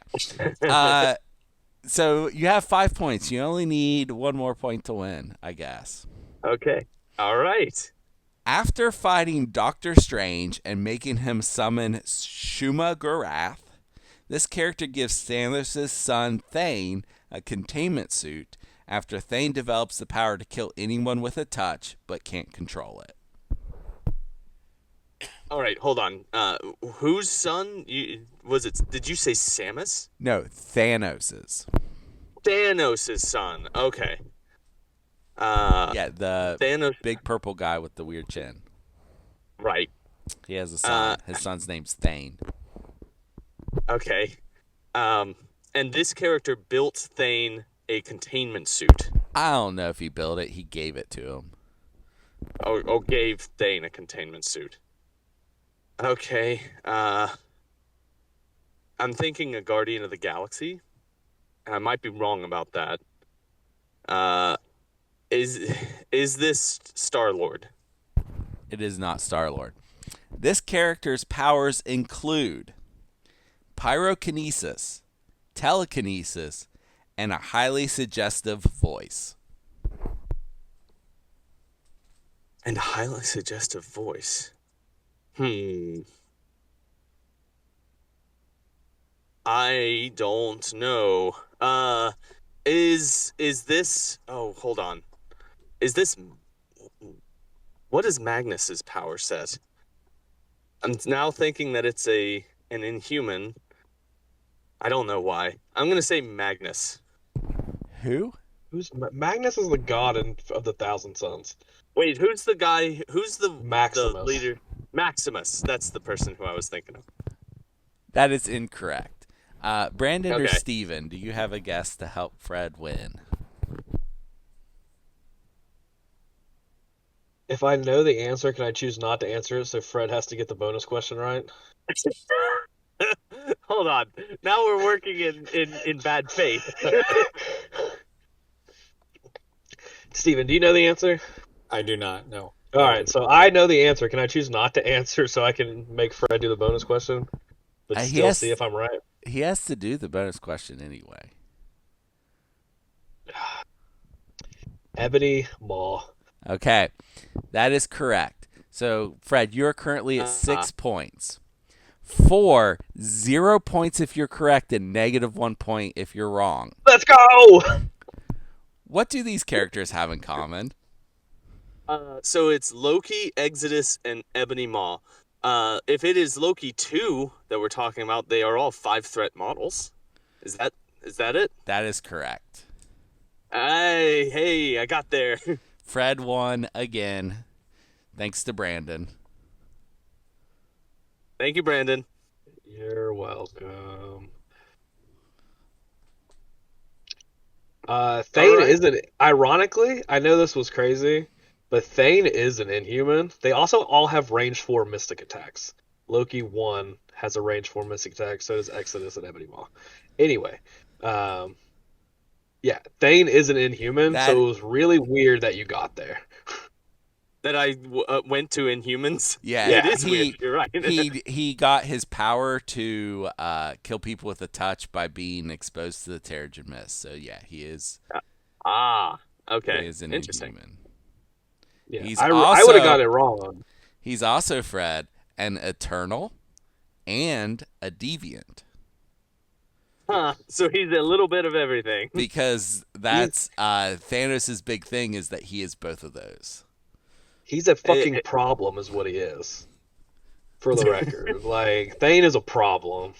So you have 5 points. You only need 1 more point to win, I guess. Okay. All right. After fighting Doctor Strange and making him summon Shuma Gorath, this character gives Thanos' son Thane a containment suit after Thane develops the power to kill anyone with a touch but can't control it. All right. Hold on. Whose son was it? Did you say Samus? No, Thanos'. Thanos' son. Okay. Yeah, the Thanos. big purple guy with the weird chin. Right. He has a son. His son's name's Thane. Okay. And this character built Thane a containment suit. I don't know if he built it. He gave it to him. Oh, gave Thane a containment suit. Okay. I'm thinking a Guardian of the Galaxy. I might be wrong about that. Is this Star-Lord? It is not Star-Lord. This character's powers include pyrokinesis, telekinesis, and a highly suggestive voice. And a highly suggestive voice. I don't know. Is this? Oh, hold on. Is this? What is Magnus's power set? I'm now thinking that it's an Inhuman. I don't know why. I'm gonna say Magnus. Who? Magnus is the god of the Thousand Sons. Wait, who's the guy? Who's the Maximus. leader? Maximus. That's the person who I was thinking of. That is incorrect. Brandon or Okay. Steven, do you have a guess to help Fred win? If I know the answer, can I choose not to answer it so Fred has to get the bonus question right? Hold on. Now we're working in bad faith. Steven, do you know the answer? I do not know. All right, so I know the answer. Can I choose not to answer so I can make Fred do the bonus question, but He still has- see if I'm right? He has to do the bonus question anyway. Ebony Maw. Okay, that is correct. So, Fred, you're currently at 6 points. 0 points if you're correct, and -1 point if you're wrong. Let's go! What do these characters have in common? So it's Loki, Exodus, and Ebony Maw. If it is Loki 2 that we're talking about, they are all 5-threat models. Is that it? That is correct. Hey, I got there. Fred won again, thanks to Brandon. Thank you, Brandon. You're welcome. Thane right. isn't. Ironically, I know this was crazy, but Thane is an Inhuman. They also all have range 4 Mystic attacks. Loki 1 has a range 4 Mystic attack, so does Exodus and Ebony Maw. Anyway, yeah, Thane is an Inhuman, That so it was really weird that you got there. That I went to Inhumans. Yeah, It is weird. You're right. he got his power to kill people with a touch by being exposed to the Terrigen Mist. So yeah, he is. Okay. He is an Interesting. Inhuman. Yeah, He's I also would have got it wrong. He's also, Fred, an Eternal and a Deviant. Huh. So he's a little bit of everything. Because that's Thanos' big thing is that he is both of those. He's a fucking problem, is what he is. For the record, like Thane is a problem.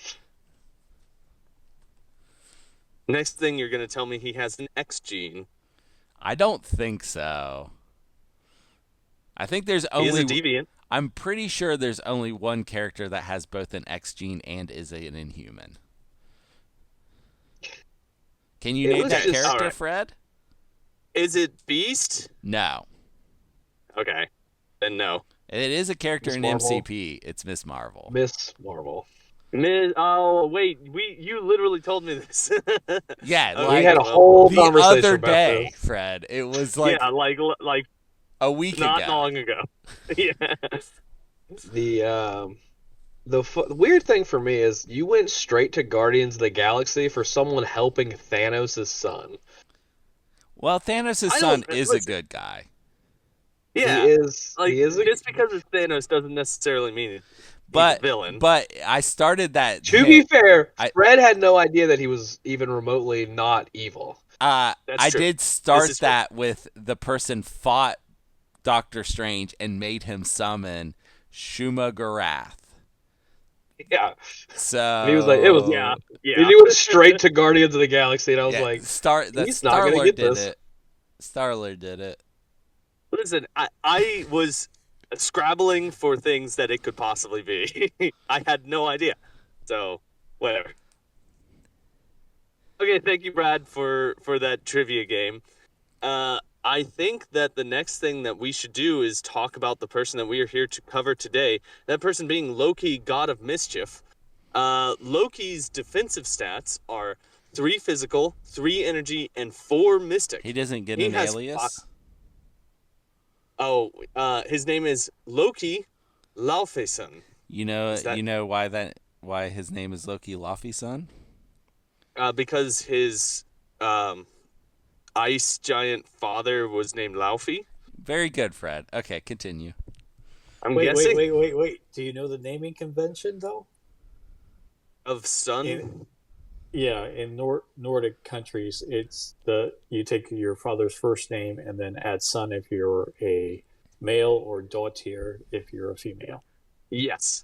Next thing you're gonna tell me he has an X gene. I don't think so. I think there's He's only. a deviant. I'm pretty sure there's only one character that has both an X gene and is an Inhuman. Can you name that character, right. Fred? Is it Beast? No. Okay. Then no. It is a character Miss in Marvel? MCP. It's Miss Marvel. Miss Marvel. Oh wait, you literally told me this. Yeah, Okay, We had a well, whole the conversation other about day, this. Fred. It was like yeah, like a week not ago. long ago. Yeah. The weird thing for me is you went straight to Guardians of the Galaxy for someone helping Thanos' son. Well, Thanos' I son don't- is a listen. good guy. Yeah. He is. Like he is a, just because it's Thanos doesn't necessarily mean he's But a villain. But I started that. to be fair, I- Fred had no idea that he was even remotely not evil. I true. did start This is true. that with the person fought Doctor Strange and made him summon Shuma Gorath. Yeah. So And he was like, it was. yeah. And he went straight to Guardians of the Galaxy, and I was yeah, like, he's not gonna Star-Lord get did this. it. Star-Lord did it. Listen, I was scrabbling for things that it could possibly be. I had no idea. So, whatever. Okay, thank you, Brad, for that trivia game. I think that the next thing that we should do is talk about the person that we are here to cover today. That person being Loki, God of Mischief. Loki's defensive stats are 3 physical, 3 energy, and 4 mystic. He doesn't get He an has alias. His name is Loki Laufeyson. You know Is that- why his name is Loki Laufeyson? Because his ice giant father was named Laufey. Very good, Fred. Okay, continue. I'm Wait, guessing wait. Do you know the naming convention though? of son. In Nordic countries, it's you take your father's first name and then add son if you're a male or daughter if you're a female. Yes.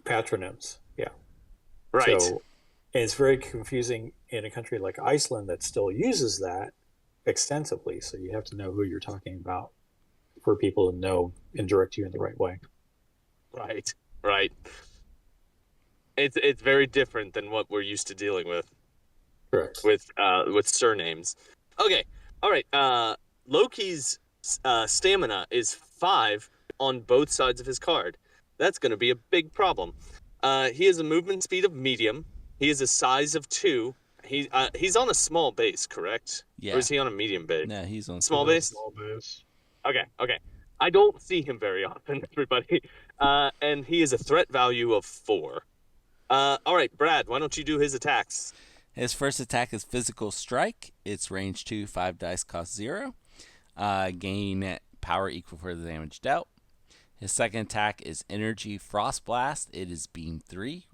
Patronyms, yeah. Right. So, and it's very confusing in a country like Iceland that still uses that extensively. So you have to know who you're talking about for people to know and direct you in the right way. Right. It's very different than what we're used to dealing with. Correct. With surnames. Okay. All right. Loki's stamina is 5 on both sides of his card. That's going to be a big problem. He has a movement speed of medium. He has a size of 2. He's on a small base, correct? Yeah. Or is he on a medium base? No, he's on Small base? Small base. Okay. I don't see him very often, everybody. And he has a threat value of 4. All right, Brad, why don't you do his attacks? His first attack is Physical Strike. It's range 2, 5 dice, cost 0. Gain power equal for the damage dealt. His second attack is Energy Frost Blast. It is Beam 3,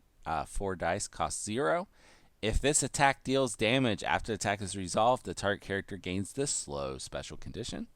4 dice, cost 0. If this attack deals damage after the attack is resolved, the target character gains this slow special condition.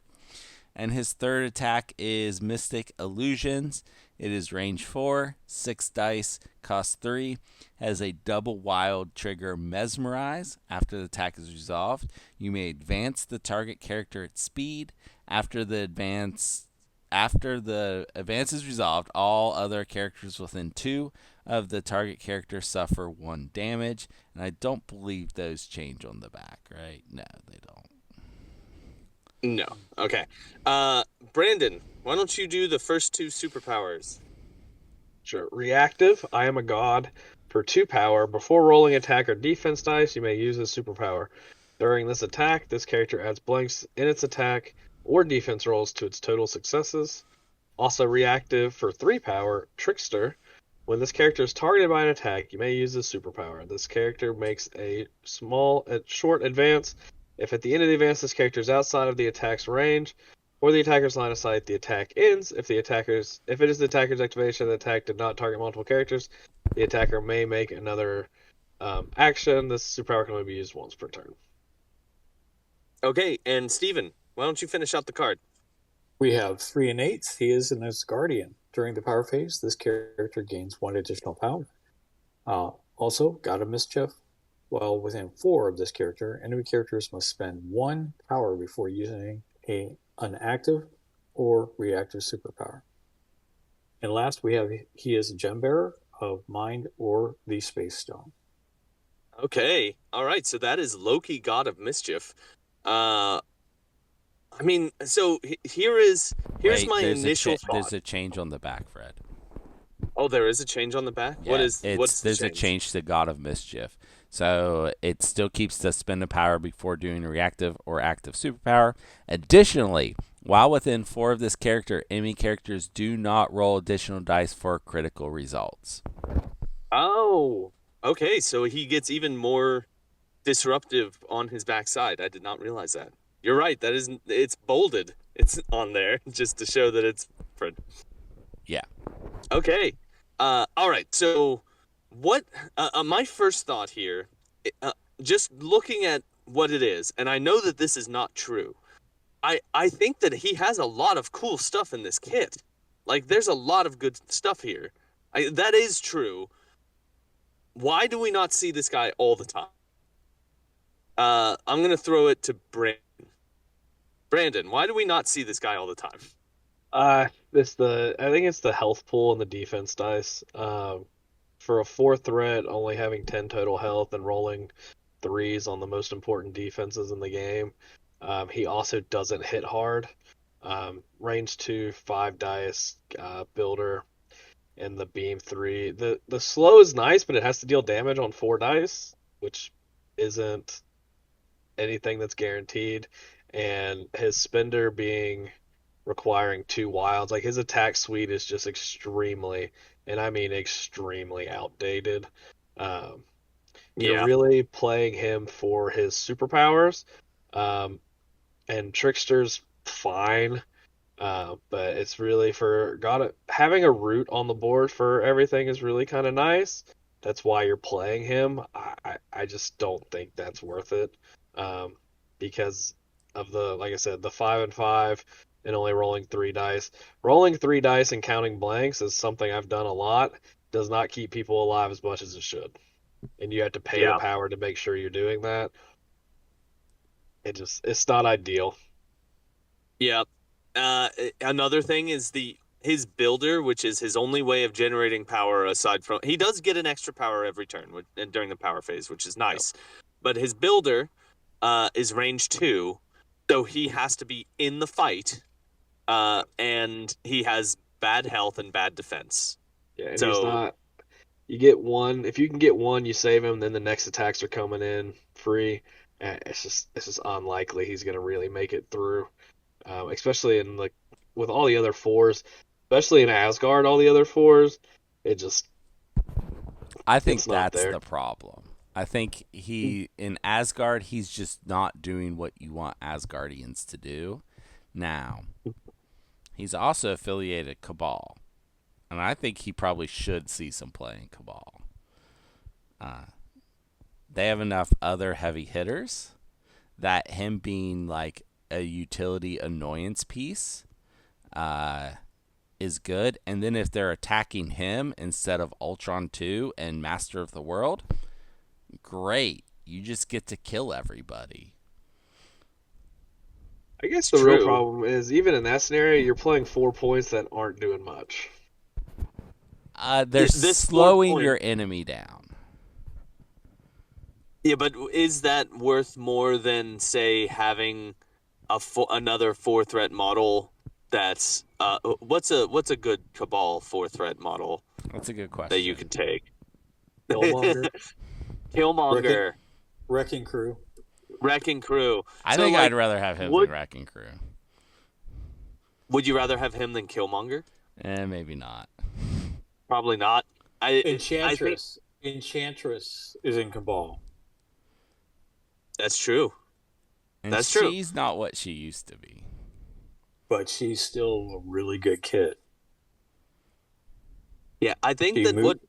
And his third attack is Mystic Illusions. It is range 4, 6 dice, cost 3. Has a double wild trigger Mesmerize. After the attack is resolved, you may advance the target character at speed. After the advance is resolved, all other characters within 2 of the target character suffer 1 damage. And I don't believe those change on the back, right? No, they don't. No. Okay. Brandon, why don't you do the first two superpowers? Sure. Reactive, I am a god. For 2 power, before rolling attack or defense dice, you may use a superpower. During this attack, this character adds blanks in its attack or defense rolls to its total successes. Also reactive for 3 power, Trickster. When this character is targeted by an attack, you may use this superpower. This character makes a short advance. If at the end of the advance this character is outside of the attack's range or the attacker's line of sight, the attack ends. If it is the attacker's activation, the attack did not target multiple characters, the attacker may make another action. This superpower can only be used once per turn. Okay, and Steven, why don't you finish out the card? We have 3 and 8. He is an Asgardian. During the power phase, this character gains 1 additional power. Also, God of Mischief. While within 4 of this character, enemy characters must spend 1 power before using an active or reactive superpower. And last, we have he is a gem bearer of Mind or the Space Stone. Okay, all right. So that is Loki, God of Mischief. I mean, so here's Wait, my there's initial there's thought. a change on the back, Fred. Oh, there is a change on the back. Yeah, What's the there's a change? change to God of Mischief. So it still keeps the spend of power before doing a reactive or active superpower. Additionally, while within 4 of this character, enemy characters do not roll additional dice for critical results. Oh, okay. So he gets even more disruptive on his backside. I did not realize that. You're right. That isn't. It's bolded. It's on there just to show that it's different. Yeah. Okay. All right. So, what? My first thought here, just looking at what it is, and I know that this is not true. I think that he has a lot of cool stuff in this kit. Like, there's a lot of good stuff here. That is true. Why do we not see this guy all the time? I'm gonna throw it to Brandon. Brandon, why do we not see this guy all the time? I think it's the health pool and the defense dice. For a 4th threat, only having 10 total health and rolling 3s on the most important defenses in the game. He also doesn't hit hard. Range 2, 5 dice, builder, and the beam 3. The slow is nice, but it has to deal damage on 4 dice, which isn't anything that's guaranteed. And his spender being requiring 2 wilds, like his attack suite is just extremely, and I mean extremely outdated. Um, you're Yeah. really playing him for his superpowers, and Trickster's fine. But it's really for God having a root on the board for everything is really kind of nice. That's why you're playing him. I just don't think that's worth it, because of the like I said, the 5 and 5 and only rolling 3 dice. Rolling 3 dice and counting blanks is something I've done a lot. Does not keep people alive as much as it should, and you have to pay the Yeah. power to make sure you're doing that. It's not ideal. Yeah. Another thing is his builder, which is his only way of generating power aside from he does get an extra power every turn during the power phase, which is nice. But his builder is range 2, so he has to be in the fight, and he has bad health and bad defense. Yeah, and he's So not. You get one. If you can get one, you save him. Then the next attacks are coming in free. It's just unlikely he's gonna really make it through. Especially in with all the other 4s, especially in Asgard, all the other 4s, it just I think it's not that's there. the problem. I think in Asgard, he's just not doing what you want Asgardians to do. Now, he's also affiliated Cabal, and I think he probably should see some play in Cabal. They have enough other heavy hitters that him being like a utility annoyance piece is good. And then if they're attacking him instead of Ultron 2 and Master of the World, great. You just get to kill everybody. I guess it's the real true. problem is even in that scenario, you're playing 4 points that aren't doing much. They're This slowing 4 your enemy down. Yeah, but is that worth more than say having another 4 threat model that's what's a good Cabal 4 threat model That's a good that you question. could take? Killmonger, wrecking, Killmonger, wrecking crew. Wrecking Crew. I So think I'd like, rather have him than would Wrecking Crew. would you rather have him than Killmonger? Maybe not. Probably not. I think Enchantress is in Cabal, that's true. And That's true. she's not what she used to be. but she's still a really good kid. Yeah, I think She that moved.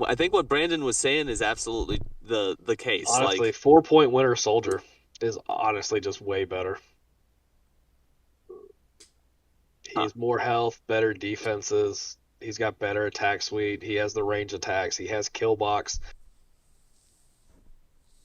I think what Brandon was saying is absolutely the case. Honestly, Like, 4-point Winter Soldier is honestly just way better. He's more health, better defenses. He's got better attack suite. He has the range attacks. He has kill box.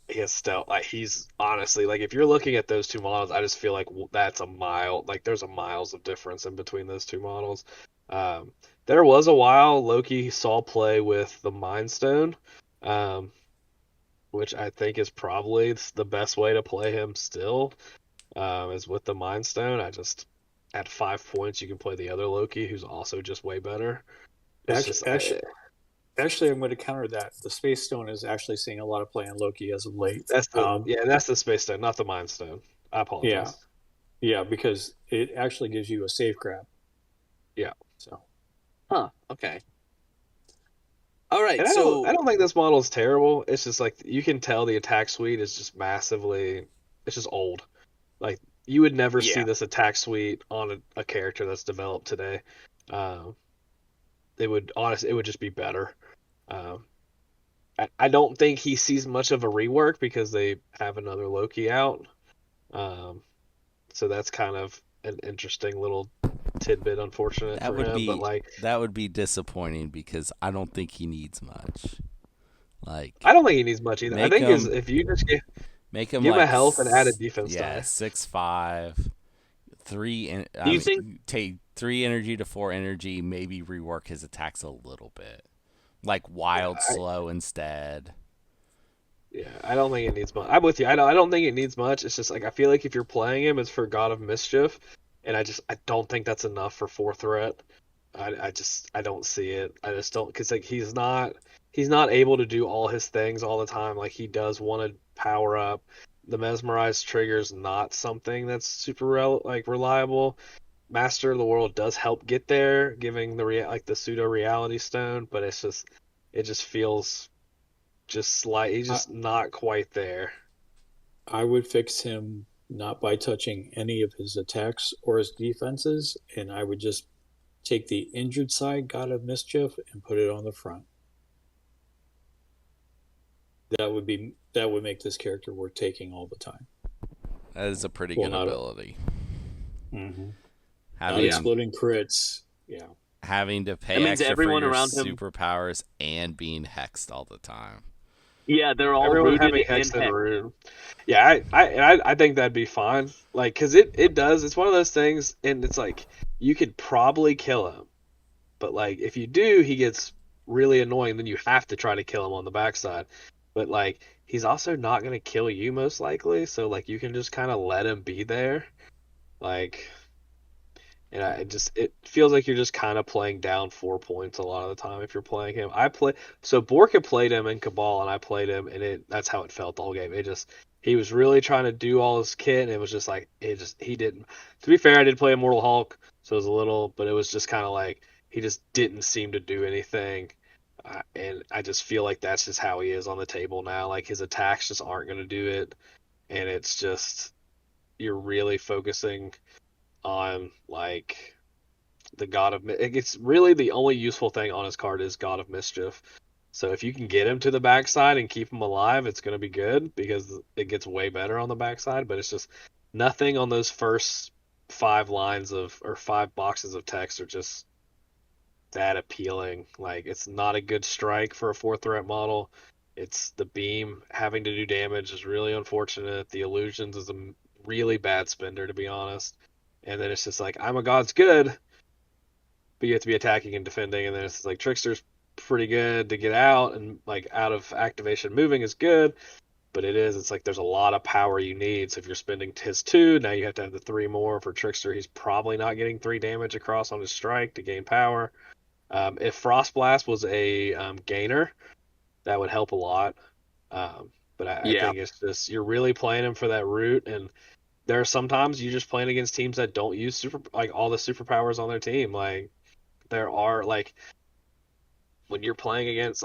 He has stealth. Like, he's honestly, like, if you're looking at those two models, I just feel like that's a mile. Like, there's a miles of difference in between those two models. Um, there was a while Loki saw play with the Mind Stone, um, which I think is probably the best way to play him still, is with the Mind Stone. I just at 5 points you can play the other Loki, who's also just way better. It's Actually, just actually, actually, I'm going to counter that. The Space Stone is actually seeing a lot of play on Loki as of late. that's the Space Stone, not the Mind Stone. I Yeah, apologize. yeah, because it actually gives you a safe grab. Yeah. So huh? Okay. All right. And So I don't think this model is terrible. It's just like you can tell the attack suite is just massively. It's just old. Like you would never see yeah, this attack suite on a character that's developed today. Um, it would just be better. Um, I don't think he sees much of a rework because they have another Loki out. Um, so that's kind of an interesting little tidbit, unfortunate That for would him. But be like, that would be disappointing because I don't think he needs much. Like I don't think he needs much either. I make think is him if you just make him give him a like health and add a defense yeah, die. 6'5", do you think? take 3 energy to 4 energy, maybe rework his attacks a little bit. Like wild Yeah, slow instead. Yeah, I don't think it needs much. I'm with you. I don't think it needs much. It's just like I feel like if you're playing him, it's for God of Mischief, and I don't think that's enough for 4 threat. I don't see it. I just don't because like he's not able to do all his things all the time. Like he does want to power up. The mesmerized trigger's not something that's super reliable. Master of the World does help get there, giving like the pseudo reality stone, but it just feels he's I, just not quite there. I would fix him not by touching any of his attacks or his defenses, and I would just take the injured side, God of Mischief, and put it on the front. That would make this character worth taking all the time. That is a pretty Well, good not ability. mm-hmm. Not Having exploding crits. Yeah, having to That pay means extra for everyone your around him. superpowers and being hexed all the time. Yeah, they're all Everyone rooted having in Hex and hex. Rune. Yeah, I think that'd be fine. Like, cause it does. It's one of those things, and it's like you could probably kill him, but like if you do, he gets really annoying. Then you have to try to kill him on the backside. But like he's also not gonna kill you most likely, so like you can just kind of let him be there. Like And it feels like you're just kind of playing down 4 points a lot of the time if you're playing him. So Borka played him in Cabal and I played him and that's how it felt the whole game. He was really trying to do all his kit and it was just like he didn't. To be fair, I did play Immortal Hulk, so it was a little, but it was just kind of like he just didn't seem to do anything. And I just feel like that's just how he is on the table now. Like his attacks just aren't going to do it, and it's just you're really focusing on like the God of it's really the only useful thing on his card is God of Mischief. So if you can get him to the backside and keep him alive, it's going to be good because it gets way better on the backside. But it's just nothing on those first 5 lines of or 5 boxes of text are just that appealing. Like it's not a good strike for a 4 threat model. It's the beam having to do damage is really unfortunate. The illusions is a really bad spender to be honest. And then it's just like I'm a god's good, but you have to be attacking and defending, and then it's like Trickster's pretty good to get out, and like out of activation moving is good, but it's like there's a lot of power you need. So if you're spending his 2, now you have to have the 3 more for Trickster. He's probably not getting 3 damage across on his strike to gain power. If Frost Blast was a gainer, that would help a lot. But I think it's just you're really playing him for that root, and there are sometimes you just playing against teams that don't use all the superpowers on their team. Like there are when you're playing against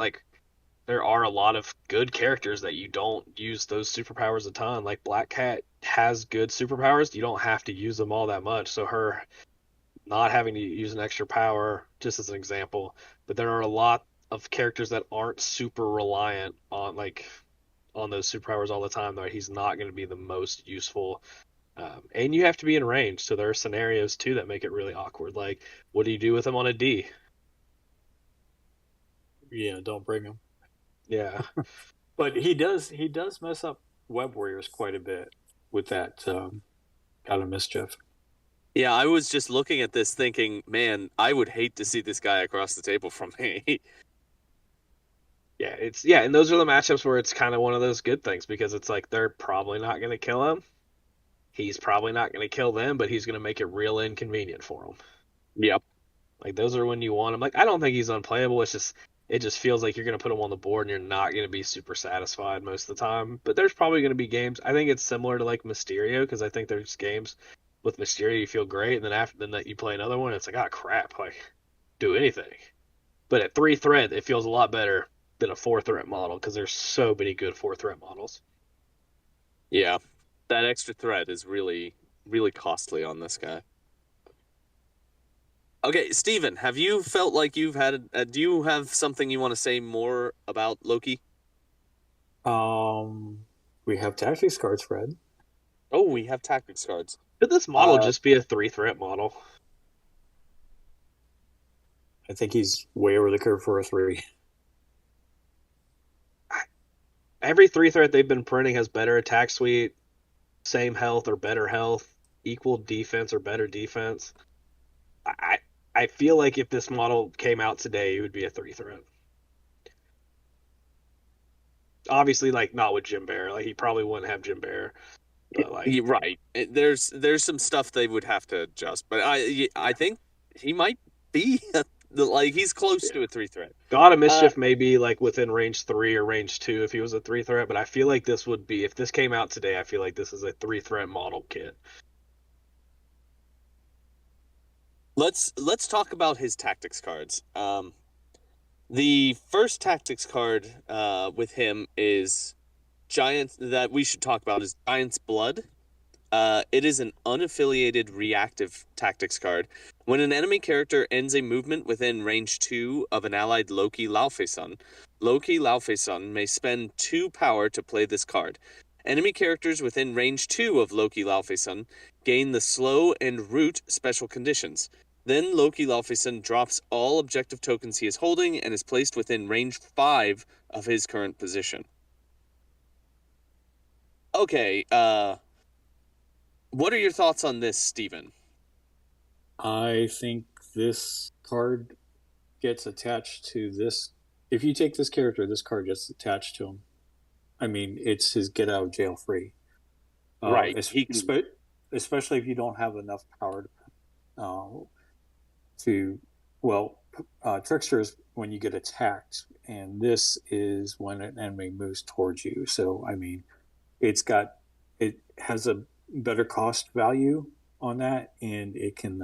there are a lot of good characters that you don't use those superpowers a ton. Like Black Cat has good superpowers, you don't have to use them all that much. So her not having to use an extra power, just as an example. But there are a lot of characters that aren't super reliant on those superpowers all the time. That he's not going to be the most useful. And you have to be in range, so there are scenarios too that make it really awkward. Like, what do you do with him on a D? Yeah, don't bring him. Yeah, But he does mess up Web Warriors quite a bit with that kind of Mischief. Yeah, I was just looking at this thinking, man, I would hate to see this guy across the table from me. and those are the matchups where it's kind of one of those good things because it's like they're probably not going to kill him. He's probably not going to kill them, but he's going to make it real inconvenient for him. Yep. Like those are when you want him. Like I don't think he's unplayable. It just feels like you're going to put him on the board and you're not going to be super satisfied most of the time. But there's probably going to be games. I think it's similar to like Mysterio because I think there's games with Mysterio you feel great, and then after that you play another one, it's like, oh crap, like do anything. But at 3 threat, it feels a lot better than a 4 threat model because there's so many good 4 threat models. Yeah, that extra threat is really, really costly on this guy. Okay, Steven, have you felt like you've had? Do you have something you want to say more about Loki? We have tactics cards, Fred. Oh, we have tactics cards. Could this model just be a 3 threat model? I think he's way over the curve for a 3. Every 3 threat they've been printing has better attack suite, same health or better health, equal defense or better defense. I feel like if this model came out today, it would be a 3 threat. Obviously, like not with Jim Bear. Like he probably wouldn't have Jim Bear. But like, You're right. There's some stuff they would have to adjust, but I think he might be like he's close to a 3 threat. God of Mischief may be like within range 3 or range 2 if he was a 3 threat, but I feel like this would be if this came out today. I feel like this is a 3 threat model kit. Let's talk about his tactics cards. The first tactics card with him is Giant that we should talk about is Giant's Blood. It is an unaffiliated reactive tactics card. When an enemy character ends a movement within range 2 of an allied Loki Laufeyson may spend 2 power to play this card. Enemy characters within range 2 of Loki Laufeyson gain the slow and root special conditions. Then Loki Laufeyson drops all objective tokens he is holding and is placed within range 5 of his current position. Okay, what are your thoughts on this, Steven? I think this card gets attached to this. If you take this character, this card gets attached to him. I mean, it's his get out of jail free. Right. Especially if you don't have enough power Trickster is when you get attacked, and this is when an enemy moves towards you. So, I mean, it has a better cost value on that, and it can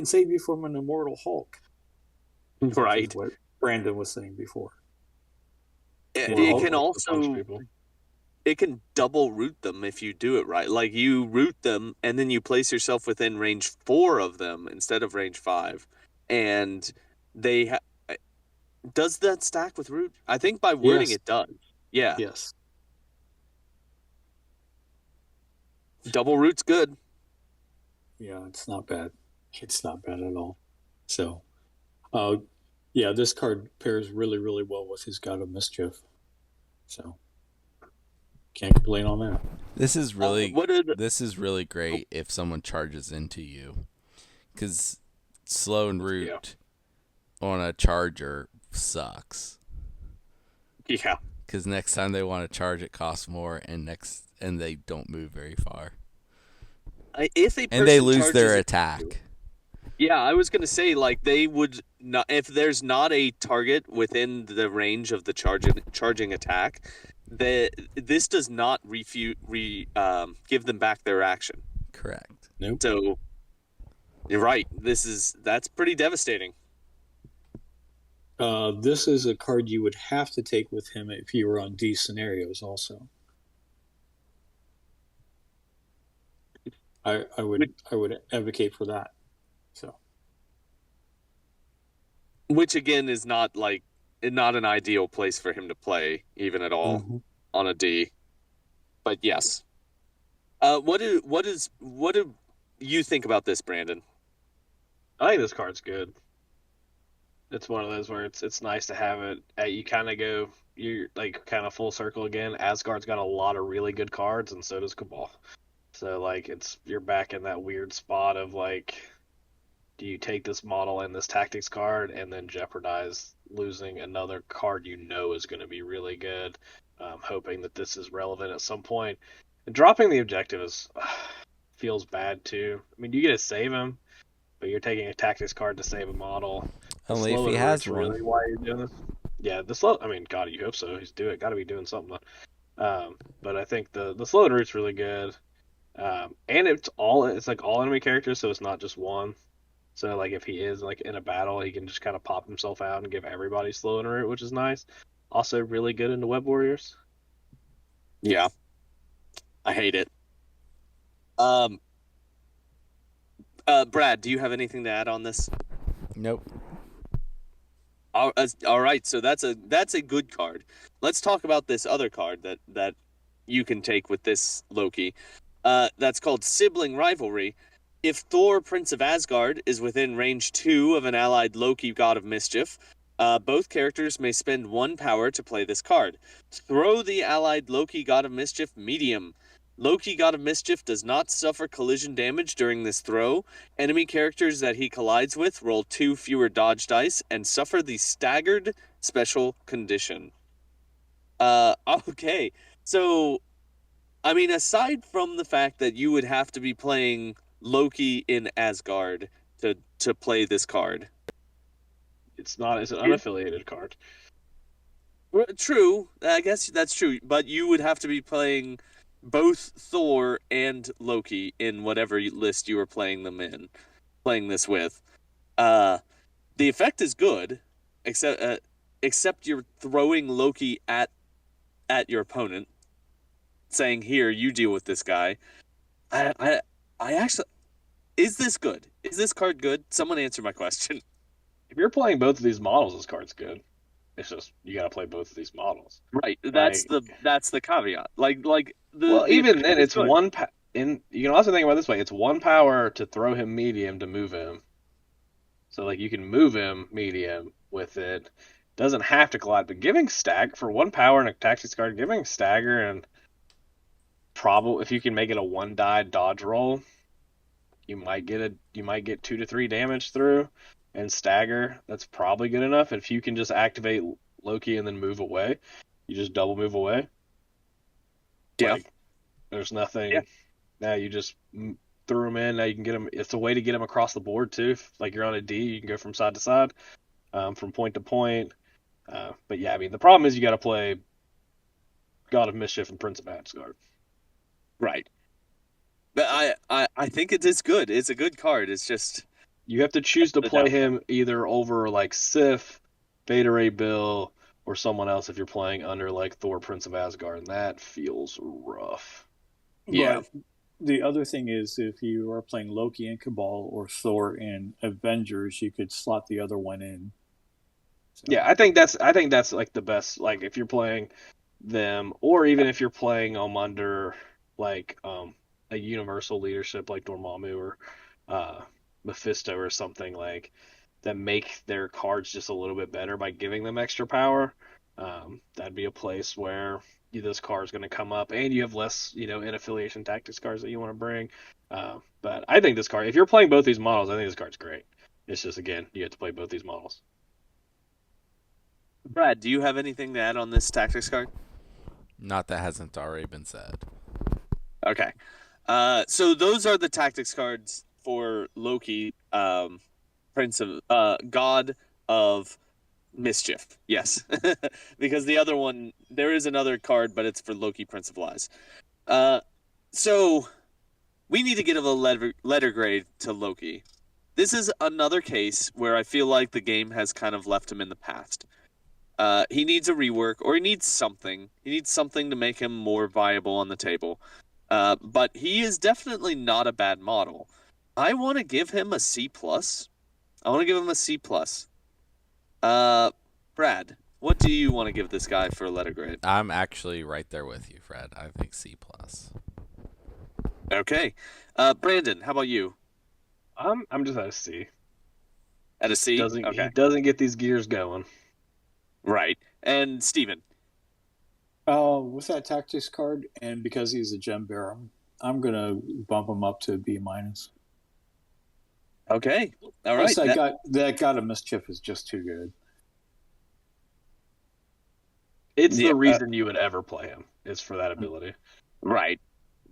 save you from an Immortal Hulk. Right. What Brandon was saying before. It can also it can double root them if you do it right. Like you root them and then you place yourself within range 4 of them instead of range 5. And does that stack with root? I think by wording it does. Yeah. Yes. Double root's good. Yeah, it's not bad. It's not bad at all. So, this card pairs really, really well with his God of Mischief. So, can't complain on that. This is really this is really great if someone charges into you, because slow and root on a charger sucks. Yeah, because next time they want to charge, it costs more, and they don't move very far, If a and they person lose their charges attack. yeah, I was gonna say like they would not if there's not a target within the range of the charging attack, this does not give them back their action. Correct. Nope. So you're right. That's pretty devastating. This is a card you would have to take with him if you were on D scenarios also. I would advocate for that. So, which again is not an ideal place for him to play even at all on a D. But yes. What do you think about this, Brandon? I think this card's good. It's one of those where it's nice to have it. You kind of go, you're like kind of full circle again. Asgard's got a lot of really good cards, and so does Cabal. So like you're back in that weird spot of like, do you take this model and this tactics card and then jeopardize losing another card you know is going to be really good, hoping that this is relevant at some point. And dropping the objective feels bad too. I mean, you get to save him, but you're taking a tactics card to save a model. Only if he has one. Really why you're doing this? Yeah, the slow. I mean, God, you hope so. He's got to be doing something. But I think the slow and root's really good. And it's like all enemy characters, so it's not just one. So like if he is like in a battle, he can just kind of pop himself out and give everybody slow and root, which is nice. Also really good into Web Warriors. Yeah, I hate it. Brad, do you have anything to add on this? Nope. All right, so that's a good card. Let's talk about this other card that you can take with this Loki. That's called Sibling Rivalry. If Thor, Prince of Asgard, is within range 2 of an allied Loki, God of Mischief, both characters may spend 1 power to play this card. Throw the allied Loki, God of Mischief, medium. Loki, God of Mischief, does not suffer collision damage during this throw. Enemy characters that he collides with roll 2 fewer dodge dice and suffer the staggered special condition. Okay. So, I mean, aside from the fact that you would have to be playing Loki in Asgard to play this card. It's an unaffiliated card. True. I guess that's true. But you would have to be playing both Thor and Loki in whatever list you were playing this with. The effect is good, except you're throwing Loki at your opponent, saying, "Here, you deal with this guy." I actually, is this good? Is this card good? Someone answer my question. If you're playing both of these models, this card's good. It's just you got to play both of these models. Right. That's the caveat. Even then, it's good. You can also think about it this way: it's 1 power to throw him medium to move him. So like you can move him medium with it. Doesn't have to collide, but giving stagger for 1 power and a tactics card, giving stagger and if you can make it a 1-die dodge roll, you might get 2 to 3 damage through. And stagger, that's probably good enough. And if you can just activate Loki and then move away, you just double move away. Yeah. There's nothing. Yeah. Now you just threw him in. Now you can get him. It's a way to get him across the board too. If, like you're on a D, you can go from side to side, from point to point. But yeah, I mean the problem is you got to play God of Mischief and Prince of Asgard. Right. But I think it is good. It's a good card. It's just you have to choose to play him either over like Sif, Beta Ray Bill, or someone else if you're playing under like Thor, Prince of Asgard, and that feels rough. Yeah. But the other thing is if you are playing Loki and Cabal or Thor and Avengers, you could slot the other one in. So. Yeah, I think that's like the best. Like if you're playing them, or even if you're playing them under like a universal leadership like Dormammu or Mephisto or something like that, make their cards just a little bit better by giving them extra power. That'd be a place where this card is going to come up, and you have less, in affiliation tactics cards that you want to bring. But I think this card, if you're playing both these models, I think this card's great. It's just, again, you have to play both these models. Brad, do you have anything to add on this tactics card? Not that hasn't already been said. Okay. So those are the tactics cards for Loki, Prince of God of Mischief. Yes, because the other one, there is another card, but it's for Loki, Prince of Lies. So we need to give a letter grade to Loki. This is another case where I feel like the game has kind of left him in the past. He needs a rework, or he needs something. He needs something to make him more viable on the table. But he is definitely not a bad model. I want to give him a C+. I want to give him a C+. Brad, what do you want to give this guy for a letter grade? I'm actually right there with you, Fred. I think C+. Okay. Brandon, how about you? I'm just at a C. At a C? He Okay. doesn't get these gears going. Right. And Steven? With that tactics card, and because he's a gem bearer, I'm gonna bump him up to B-. Okay. All right. Plus, that God of Mischief is just too good. It's the reason you would ever play him, is for that ability. Right.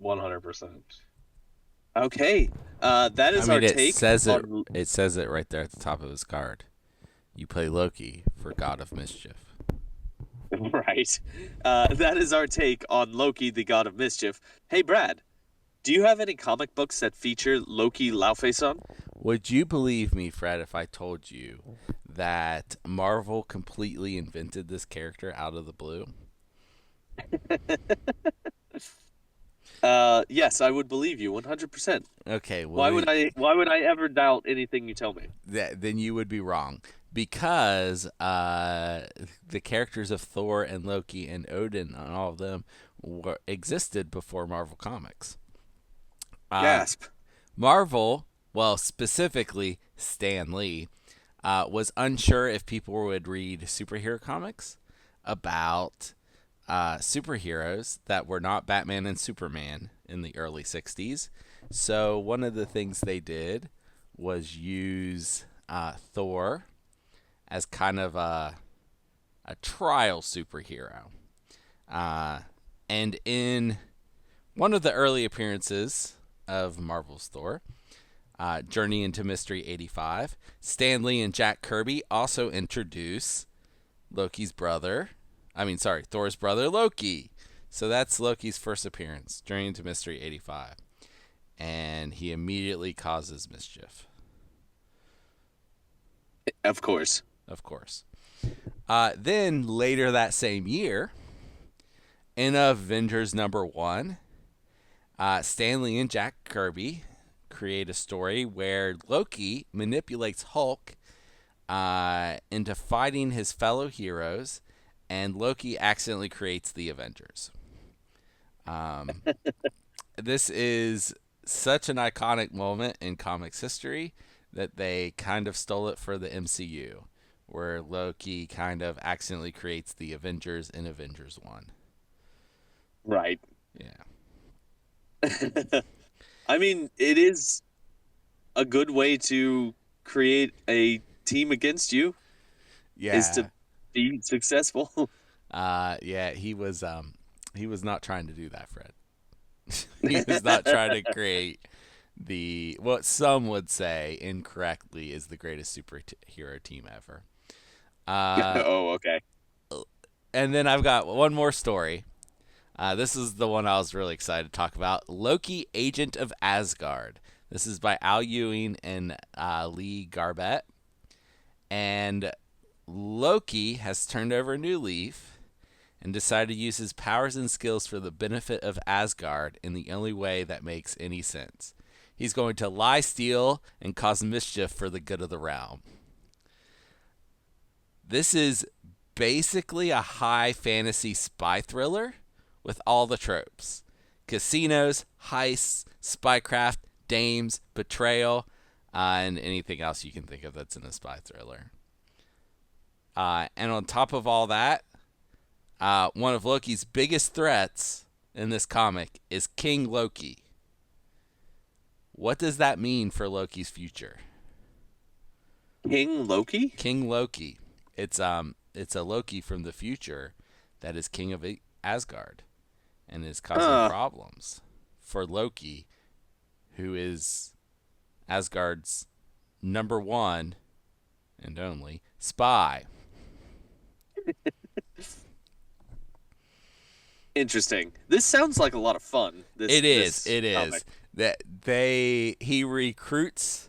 100%. Okay. That is our take. It says it right there at the top of his card. You play Loki for God of Mischief. Right. That is our take on Loki, the God of Mischief. Hey, Brad, do you have any comic books that feature Loki Laufeyson? Would you believe me, Fred, if I told you that Marvel completely invented this character out of the blue? Yes, I would believe you 100%. Okay. Why would I ever doubt anything you tell me? Then you would be wrong. Because the characters of Thor and Loki and Odin and all of them existed before Marvel Comics. Gasp. Marvel, well, specifically Stan Lee, was unsure if people would read superhero comics about superheroes that were not Batman and Superman in the early 60s. So one of the things they did was use Thor as kind of a trial superhero. And in one of the early appearances of Marvel's Thor, Journey into Mystery 85, Stan Lee and Jack Kirby also introduce Thor's brother, Loki. So that's Loki's first appearance, Journey into Mystery 85. And he immediately causes mischief. Of course. Then later that same year, in Avengers #1, Stan Lee and Jack Kirby create a story where Loki manipulates Hulk into fighting his fellow heroes, and Loki accidentally creates the Avengers. This is such an iconic moment in comics history that they kind of stole it for the MCU, where Loki kind of accidentally creates the Avengers in Avengers 1. Right. Yeah. I mean, it is a good way to create a team against you. Yeah. Is to be successful. Yeah, he was not trying to do that, Fred. He was not trying to create what some would say incorrectly is the greatest superhero team ever. Okay. And then I've got one more story. This is the one I was really excited to talk about. Loki, Agent of Asgard. This is by Al Ewing and Lee Garbett. And Loki has turned over a new leaf and decided to use his powers and skills for the benefit of Asgard in the only way that makes any sense. He's going to lie, steal, and cause mischief for the good of the realm. This is basically a high fantasy spy thriller with all the tropes. Casinos, heists, spycraft, dames, betrayal, and anything else you can think of that's in a spy thriller. And on top of all that, one of Loki's biggest threats in this comic is King Loki. What does that mean for Loki's future? King Loki? King Loki. It's a Loki from the future that is king of Asgard and is causing problems for Loki, who is Asgard's number one and only spy. Interesting. This sounds like a lot of fun. It is. Topic. He recruits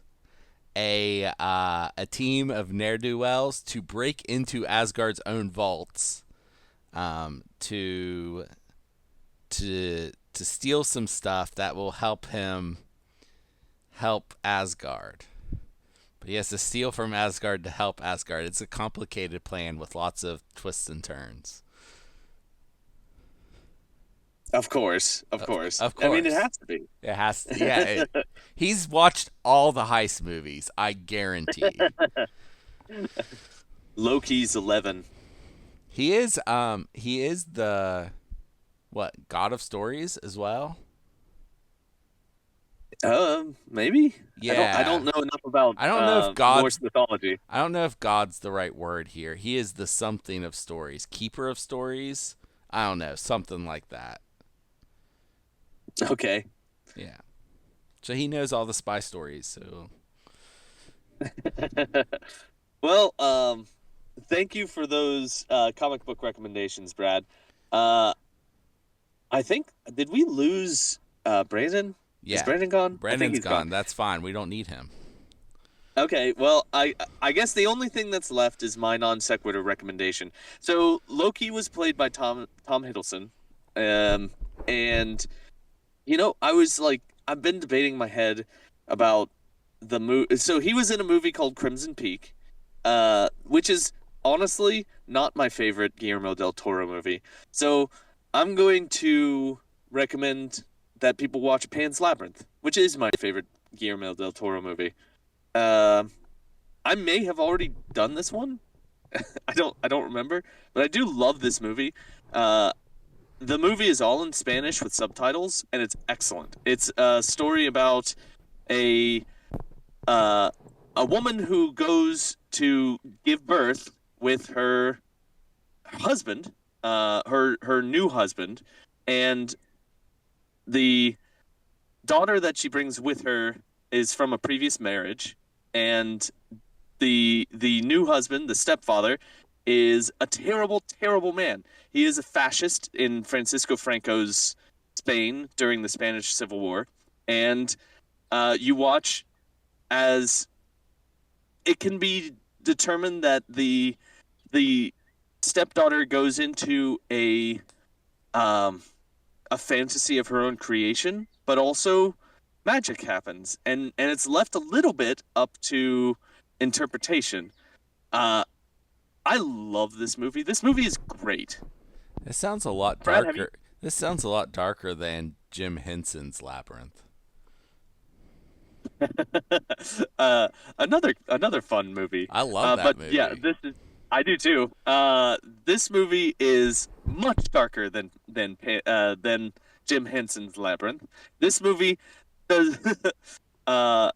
a team of ne'er-do-wells to break into Asgard's own vaults, to steal some stuff that will help him help Asgard. But he has to steal from Asgard to help Asgard. It's a complicated plan with lots of twists and turns. Of course. Of course. I mean, it has to be. It has to. Yeah. He's watched all the heist movies, I guarantee. Loki's 11. He is the God of stories as well? Maybe. Yeah. I don't know enough about. I don't know if God's Norse mythology. I don't know if God's the right word here. He is the something of stories, keeper of stories. I don't know, something like that. Okay. Yeah. So he knows all the spy stories. So. Well, thank you for those comic book recommendations, Brad. I think did we lose Brandon? Yeah. Is Brandon gone? Brandon's gone. That's fine. We don't need him. Okay, well, I guess the only thing that's left is my non sequitur recommendation. So Loki was played by Tom Hiddleston, and I've been debating in my head about the movie. So he was in a movie called Crimson Peak, which is honestly not my favorite Guillermo del Toro movie. So I'm going to recommend that people watch Pan's Labyrinth, which is my favorite Guillermo del Toro movie. I may have already done this one. I don't remember, but I do love this movie. The movie is all in Spanish with subtitles, and it's excellent. It's a story about a woman who goes to give birth with her husband, her new husband, and the daughter that she brings with her is from a previous marriage, and the new husband, the stepfather, is a terrible, terrible man. He is a fascist in Francisco Franco's Spain during the Spanish Civil War, and you watch as it can be determined that the stepdaughter goes into a fantasy of her own creation, but also magic happens, and it's left a little bit up to interpretation. I love this movie. This movie is great. This sounds a lot Brad, darker. This sounds a lot darker than Jim Henson's Labyrinth. Another fun movie. I love that movie. Yeah, I do too. This movie is much darker than Jim Henson's Labyrinth. This movie does. I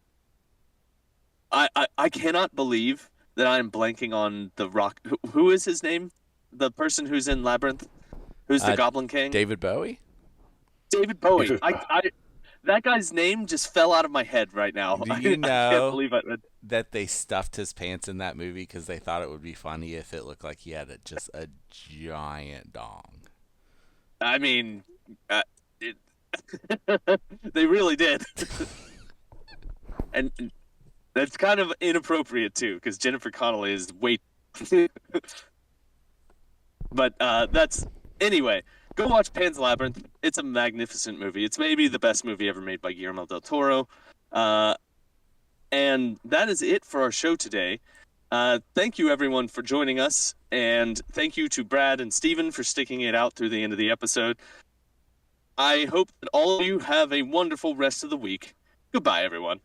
cannot believe that I'm blanking on the rock. Who is his name? The person who's in Labyrinth, who's the Goblin King? David Bowie. David Bowie. That guy's name just fell out of my head right now. Do you know I can't believe it. that they stuffed his pants in that movie because they thought it would be funny if it looked like he had just a giant dong? I mean, they really did. And that's kind of inappropriate too, because Jennifer Connelly is way. But anyway. Go watch Pan's Labyrinth. It's a magnificent movie. It's maybe the best movie ever made by Guillermo del Toro. And that is it for our show today. Thank you, everyone, for joining us. And thank you to Brad and Steven for sticking it out through the end of the episode. I hope that all of you have a wonderful rest of the week. Goodbye, everyone.